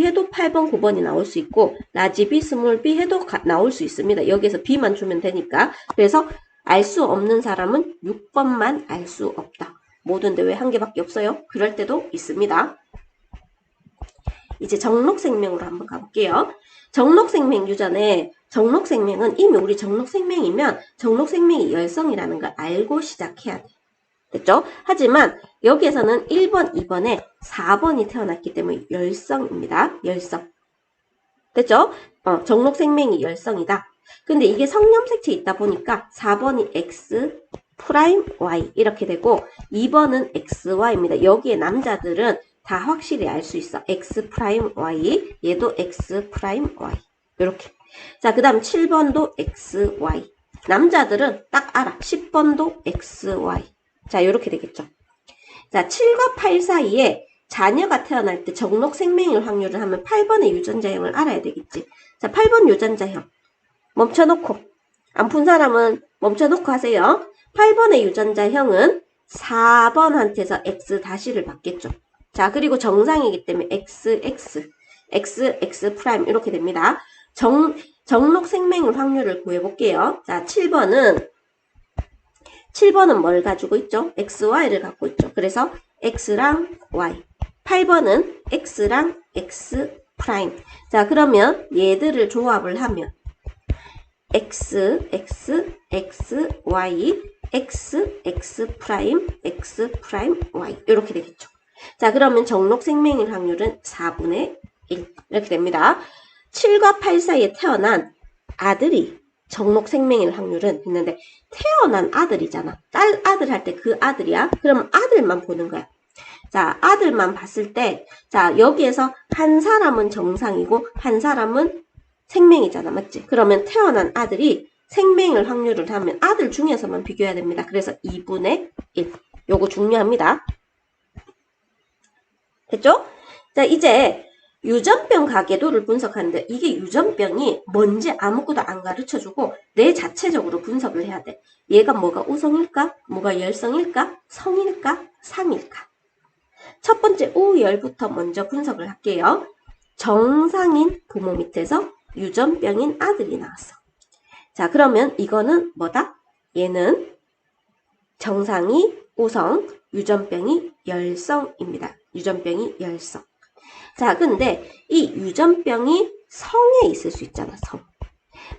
해도 8번, 9번이 나올 수 있고, 라지 b, 스몰 b 해도 나올 수 있습니다. 여기서 b만 주면 되니까. 그래서 알 수 없는 사람은 6번만 알 수 없다. 모든데 왜 한 개밖에 없어요? 그럴 때도 있습니다. 이제 정록생명으로 한번 가볼게요. 정록생명 유전에 정록생명은 이미 우리 정록생명이면 정록생명이 열성이라는 걸 알고 시작해야 돼. 됐죠? 하지만 여기에서는 1번, 2번에 4번이 태어났기 때문에 열성입니다. 열성. 됐죠? 정록생명이 열성이다. 근데 이게 성염색체 있다 보니까 4번이 X 프라임 Y 이렇게 되고 2번은 XY입니다. 여기에 남자들은 다 확실히 알 수 있어. X 프라임 Y, 얘도 X 프라임 Y 이렇게. 자, 그 다음 7번도 XY. 남자들은 딱 알아. 10번도 XY. 자, 이렇게 되겠죠. 자, 7과 8 사이에 자녀가 태어날 때 정록생명일 확률을 하면 8번의 유전자형을 알아야 되겠지. 자, 8번 유전자형. 멈춰놓고. 안 푼 사람은 멈춰놓고 하세요. 8번의 유전자형은 4번한테서 X-를 받겠죠. 자, 그리고 정상이기 때문에 XX, XX 프라임 이렇게 됩니다. 정록 생명일 확률을 구해볼게요. 자, 7번은 뭘 가지고 있죠? XY를 갖고 있죠. 그래서 X랑 Y. 8번은 X랑 X 프라임. 자, 그러면 얘들을 조합을 하면 X, X, X, Y, X, X 프라임, X 프라임, Y 이렇게 되겠죠. 자, 그러면 정록 생명일 확률은 4분의 1 이렇게 됩니다. 7과 8 사이에 태어난 아들이 정록 생명일 확률은 있는데 태어난 아들이잖아. 딸 아들 할 때 그 아들이야. 그럼 아들만 보는 거야. 자, 아들만 봤을 때 자, 여기에서 한 사람은 정상이고 한 사람은 생명이잖아. 맞지? 그러면 태어난 아들이 생명일 확률을 하면 아들 중에서만 비교해야 됩니다. 그래서 2분의 1. 요거 중요합니다. 됐죠? 자, 이제 유전병 가계도를 분석하는데 이게 유전병이 뭔지 아무것도 안 가르쳐주고 내 자체적으로 분석을 해야 돼. 얘가 뭐가 우성일까? 뭐가 열성일까? 성일까? 상일까? 첫 번째 우열부터 먼저 분석을 할게요. 정상인 부모 밑에서 유전병인 아들이 나왔어. 자, 그러면 이거는 뭐다? 얘는 정상이 우성, 유전병이 열성입니다. 유전병이 열성. 자, 근데 이 유전병이 성에 있을 수 있잖아, 성.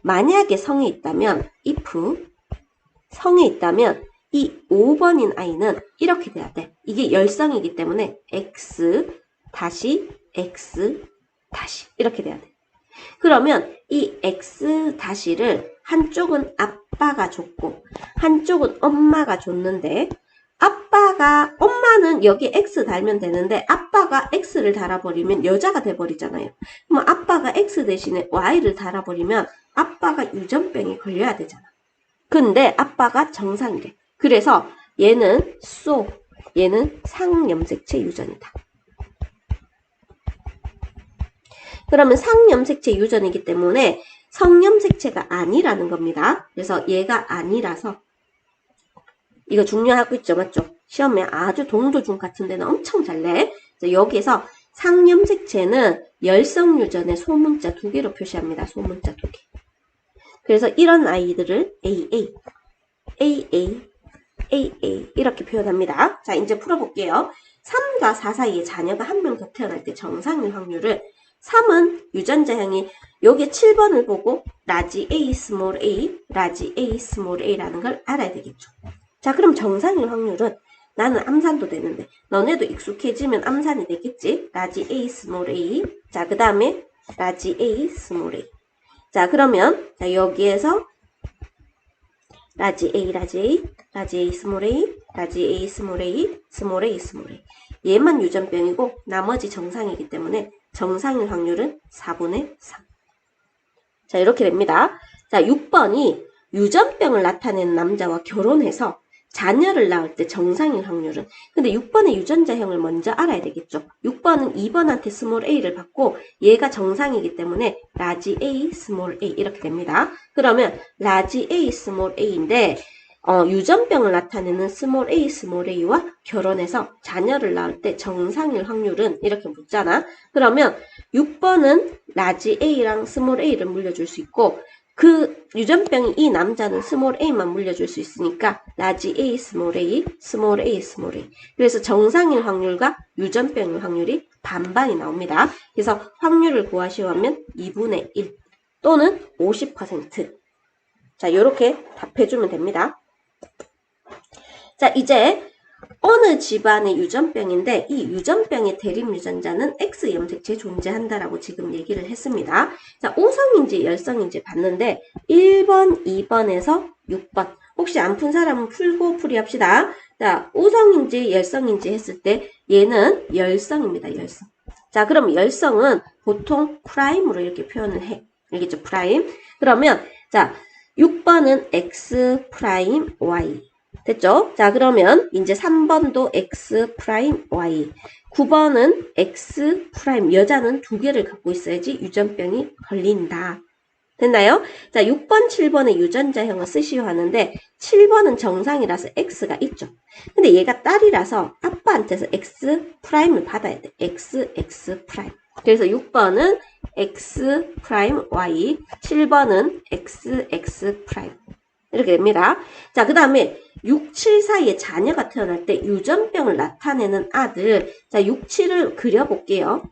만약에 성에 있다면, if 성에 있다면 이 5번인 아이는 이렇게 돼야 돼. 이게 열성이기 때문에 X 다시 X 다시 이렇게 돼야 돼. 그러면 이 X 다시를 한쪽은 아빠가 줬고 한쪽은 엄마가 줬는데 엄마는 여기 X 달면 되는데 아빠가 X를 달아버리면 여자가 돼버리잖아요. 그럼 아빠가 X 대신에 Y를 달아버리면 아빠가 유전병에 걸려야 되잖아. 근데 아빠가 정상이래. 그래서 얘는 얘는 상염색체 유전이다. 그러면 상염색체 유전이기 때문에 성염색체가 아니라는 겁니다. 그래서 얘가 아니라서 이거 중요하고 있죠. 맞죠? 시험에 아주 동도중 같은 데는 엄청 잘 내. 여기에서 상염색체는 열성 유전의 소문자 2개로 표시합니다. 소문자 2개. 그래서 이런 아이들을 AA, AA, AA 이렇게 표현합니다. 자, 이제 풀어볼게요. 3과 4 사이에 자녀가 한 명 더 태어날 때 정상일 확률을 3은 유전자형이 여기 7번을 보고 라지 A, 스몰 a, 라지 A, 스몰 a라는 걸 알아야 되겠죠. 자, 그럼 정상일 확률은 나는 암산도 되는데 너네도 익숙해지면 암산이 되겠지. 라지 A, 스몰 a. 자, 그 다음에 라지 A, 스몰 a. 자, 그러면 자, 여기에서 라지 A, 라지 A, 라지 A, 스몰 a, 라지 A, 스몰 a, 스몰 a, 스몰 a. 얘만 유전병이고 나머지 정상이기 때문에 정상일 확률은 4분의 3. 자, 이렇게 됩니다. 자, 6번이 유전병을 나타내는 남자와 결혼해서 자녀를 낳을 때 정상일 확률은, 근데 6번의 유전자형을 먼저 알아야 되겠죠. 6번은 2번한테 스몰 a를 받고 얘가 정상이기 때문에 라지 a, 스몰 a 이렇게 됩니다. 그러면 라지 a, 스몰 a인데 유전병을 나타내는 스몰 a, 스몰 a와 결혼해서 자녀를 낳을 때 정상일 확률은 이렇게 묻잖아. 그러면 6번은 라지 a랑 스몰 a를 물려줄 수 있고 그 유전병이 이 남자는 스몰 a만 물려줄 수 있으니까 라지 a, 스몰 a, 스몰 a, 스몰 a. 그래서 정상일 확률과 유전병일 확률이 반반이 나옵니다. 그래서 확률을 구하시려면 2분의 1 또는 50%. 자, 이렇게 답해주면 됩니다. 자, 이제 어느 집안의 유전병인데 이 유전병의 대립 유전자는 X 염색체에 존재한다라고 지금 얘기를 했습니다. 자, O성인지 열성인지 봤는데 1번, 2번에서 6번. 혹시 안 푼 사람은 풀고 풀이합시다. 자, O성인지 열성인지 했을 때 얘는 열성입니다. 열성. 자, 그럼 열성은 보통 프라임으로 이렇게 표현을 해. 알겠죠? 프라임. 그러면 자, 6번은 X 프라임 Y. 됐죠? 자, 그러면 이제 3번도 X 프라임 Y. 9번은 X 프라임. 여자는 두 개를 갖고 있어야지 유전병이 걸린다. 됐나요? 자, 6번, 7번의 유전자형을 쓰시오 하는데 7번은 정상이라서 X가 있죠. 근데 얘가 딸이라서 아빠한테서 X 프라임을 받아야 돼. X 프라임. 그래서 6번은 X 프라임 Y, 7번은 X 프라임. 이렇게 됩니다. 자, 그 다음에 6, 7 사이에 자녀가 태어날 때 유전병을 나타내는 아들. 자, 6, 7을 그려볼게요.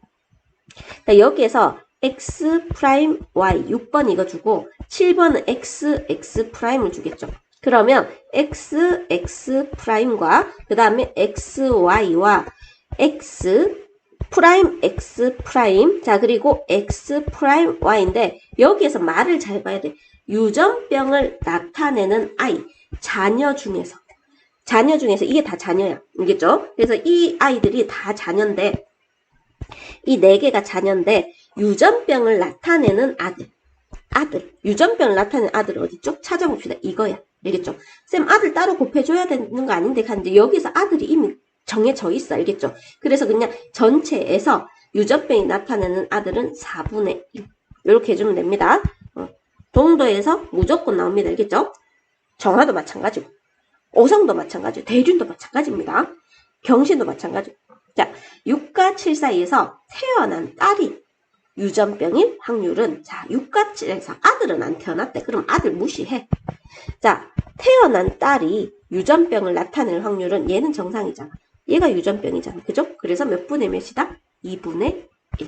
자, 여기에서 X 프라임 Y 6번 이거 주고 7번은 X 프라임을 주겠죠. 그러면 X 프라임과 그 다음에 XY와 X 프라임. 자, 그리고 X 프라임 Y인데 여기에서 말을 잘 봐야 돼. 유전병을 나타내는 아이. 자녀 중에서 이게 다 자녀야. 알겠죠? 그래서 이 아이들이 다 자녀인데 이 4개가 자녀인데 유전병을 나타내는 아들. 유전병을 나타내는 아들 어디죠? 찾아봅시다. 이거야. 알겠죠? 쌤 아들 따로 곱해줘야 되는 거 아닌데 하는데 여기서 아들이 이미 정해져 있어. 알겠죠? 그래서 그냥 전체에서 유전병이 나타내는 아들은 4분의 1. 이렇게 해주면 됩니다. 동도에서 무조건 나옵니다. 알겠죠? 정화도 마찬가지고 오성도 마찬가지고 대륜도 마찬가지입니다. 경신도 마찬가지고. 자, 6과 7 사이에서 태어난 딸이 유전병일 확률은 자, 6과 7에서 아들은 안 태어났대. 그럼 아들 무시해. 자, 태어난 딸이 유전병을 나타낼 확률은 얘는 정상이잖아. 얘가 유전병이잖아. 그죠? 그래서 몇 분의 몇이다? 2분의 1.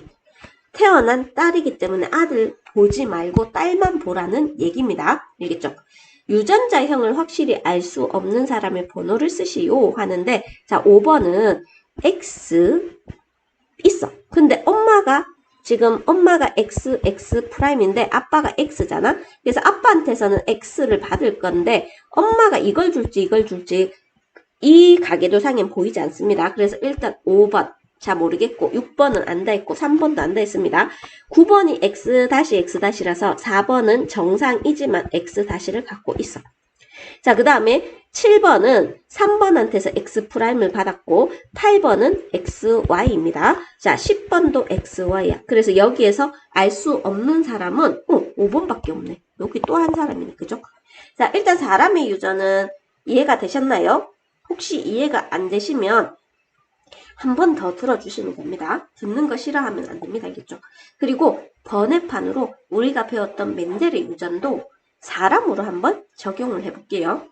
태어난 딸이기 때문에 아들 보지 말고 딸만 보라는 얘기입니다. 알겠죠? 유전자형을 확실히 알 수 없는 사람의 번호를 쓰시오 하는데 자, 5번은 X 있어. 근데 엄마가 X 프라임인데 아빠가 X잖아. 그래서 아빠한테서는 X를 받을 건데 엄마가 이걸 줄지 이 가계도상엔 보이지 않습니다. 그래서 일단 5번 자 모르겠고 6번은 안 다 있고 3번도 안 다 있습니다. 9번이 X-X라서 4번은 정상이지만 X-를 갖고 있어. 자, 그 다음에 7번은 3번한테서 X 프라임을 받았고 8번은 XY입니다. 자, 10번도 XY야. 그래서 여기에서 알 수 없는 사람은 5번밖에 없네. 여기 또 한 사람이네. 그죠? 자, 일단 사람의 유전은 이해가 되셨나요? 혹시 이해가 안 되시면 한 번 더 들어주시면 됩니다. 듣는 거 싫어하면 안 됩니다. 알겠죠? 그리고 번외판으로 우리가 배웠던 멘델의 유전도 사람으로 한번 적용을 해볼게요.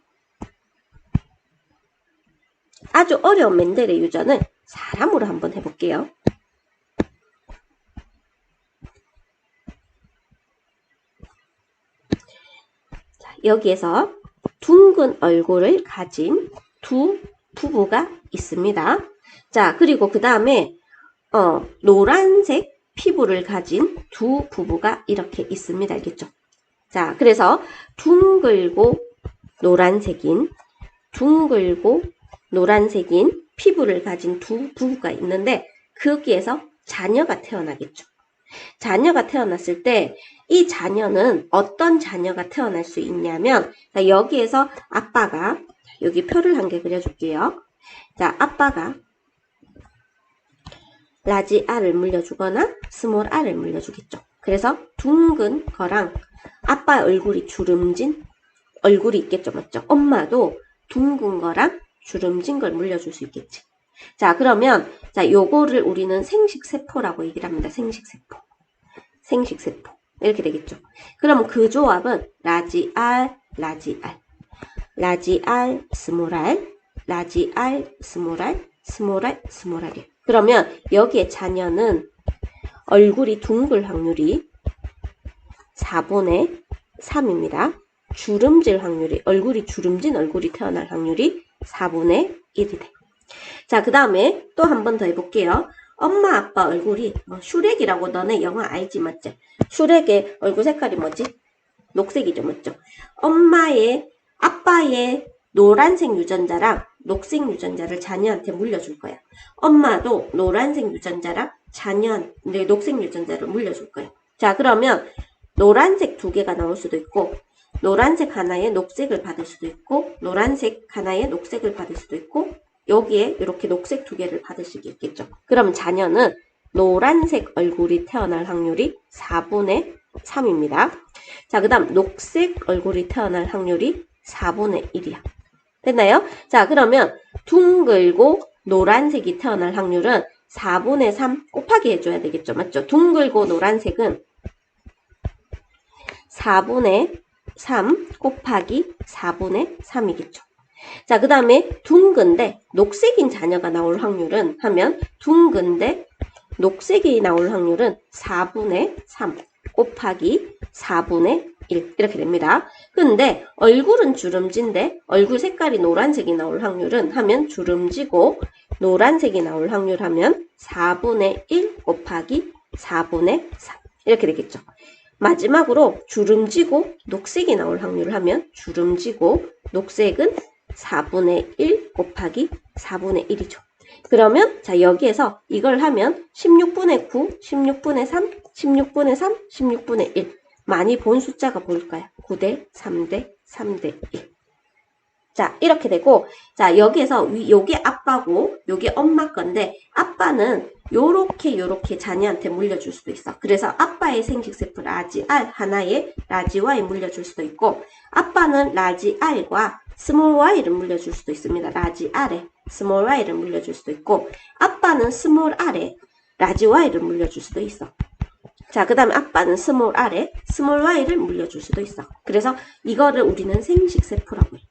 아주 어려운 멘델의 유전을 사람으로 한번 해볼게요. 자, 여기에서 둥근 얼굴을 가진 두 부부가 있습니다. 자, 그리고 그 다음에 노란색 피부를 가진 두 부부가 이렇게 있습니다. 알겠죠? 자, 그래서 둥글고 노란색인 피부를 가진 두 부부가 있는데 거기에서 자녀가 태어나겠죠. 자녀가 태어났을 때 이 자녀는 어떤 자녀가 태어날 수 있냐면, 자, 여기에서 아빠가, 여기 표를 한 개 그려줄게요. 자, 아빠가 라지 R을 물려주거나 스몰 R을 물려주겠죠. 그래서 둥근 거랑 아빠 얼굴이 주름진 얼굴이 있겠죠. 맞죠? 엄마도 둥근 거랑 주름진 걸 물려줄 수 있겠지. 자, 그러면 자, 요거를 우리는 생식세포라고 얘기를 합니다. 생식세포. 생식세포. 이렇게 되겠죠. 그럼 그 조합은 라지 R, 라지 R. 라지 R, 스몰 R, 라지 R, 스몰 R, 스몰 R, 스몰 R이에요. 그러면 여기에 자녀는 얼굴이 둥글 확률이 4분의 3입니다. 주름질 확률이, 얼굴이 주름진 얼굴이 태어날 확률이 4분의 1이 돼. 자, 그 다음에 또 한 번 더 해볼게요. 엄마, 아빠 얼굴이, 슈렉이라고 너네 영화 알지, 맞지? 슈렉의 얼굴 색깔이 뭐지? 녹색이죠, 맞죠? 아빠의 노란색 유전자랑 녹색 유전자를 자녀한테 물려줄 거예요. 엄마도 노란색 유전자랑 자녀한테 녹색 유전자를 물려줄 거예요. 자, 그러면 노란색 2개가 나올 수도 있고, 노란색 하나에 녹색을 받을 수도 있고, 노란색 하나에 녹색을 받을 수도 있고, 여기에 이렇게 녹색 2개를 받을 수 있겠죠. 그럼 자녀는 노란색 얼굴이 태어날 확률이 4분의 3입니다. 자, 그 다음 녹색 얼굴이 태어날 확률이 4분의 1이야. 됐나요? 자, 그러면 둥글고 노란색이 태어날 확률은 4분의 3 곱하기 해줘야 되겠죠. 맞죠? 둥글고 노란색은 4분의 3 곱하기 4분의 3이겠죠. 자, 그 다음에 둥근데 녹색인 자녀가 나올 확률은 하면 둥근데 녹색이 나올 확률은 4분의 3 곱하기 4분의 1 이렇게 됩니다. 근데 얼굴은 주름진데 얼굴 색깔이 노란색이 나올 확률은 하면 주름지고 노란색이 나올 확률 하면 4분의 1 곱하기 4분의 3 이렇게 되겠죠. 마지막으로 주름지고 녹색이 나올 확률을 하면 주름지고 녹색은 4분의 1 곱하기 4분의 1이죠. 그러면 자 여기에서 이걸 하면 16분의 9, 16분의 3, 16분의 3, 16분의 1 많이 본 숫자가 뭘까요? 9대 3대 3대 1. 자 이렇게 되고 자 여기에서 요게 아빠고 요게 엄마 건데 아빠는 요렇게 자녀한테 물려줄 수도 있어. 그래서 아빠의 생식세포 라지 R 하나에 라지 Y 물려줄 수도 있고 아빠는 라지 R과 스몰 y를 물려줄 수도 있습니다. 라지 R에 스몰 y를 물려줄 수도 있고 아빠는 스몰 R에 라지 y를 물려줄 수도 있어. 자, 그 다음에 아빠는 스몰 R에 스몰 y를 물려줄 수도 있어. 그래서 이거를 우리는 생식세포라고 해.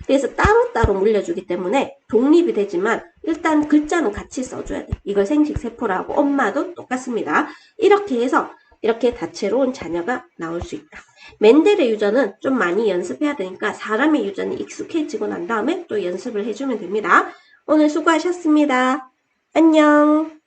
그래서 따로따로 물려주기 때문에 독립이 되지만 일단 글자는 같이 써줘야 돼. 이걸 생식세포라고 엄마도 똑같습니다. 이렇게 해서 이렇게 다채로운 자녀가 나올 수 있다. 멘델의 유전은 좀 많이 연습해야 되니까 사람의 유전이 익숙해지고 난 다음에 또 연습을 해주면 됩니다. 오늘 수고하셨습니다. 안녕.